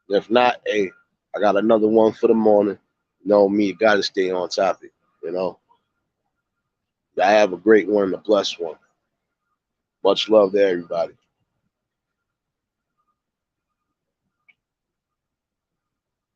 If not, hey, I got another one for the morning. Me, gotta stay on topic, you know. Y'all have a great one and a blessed one. Much love to everybody.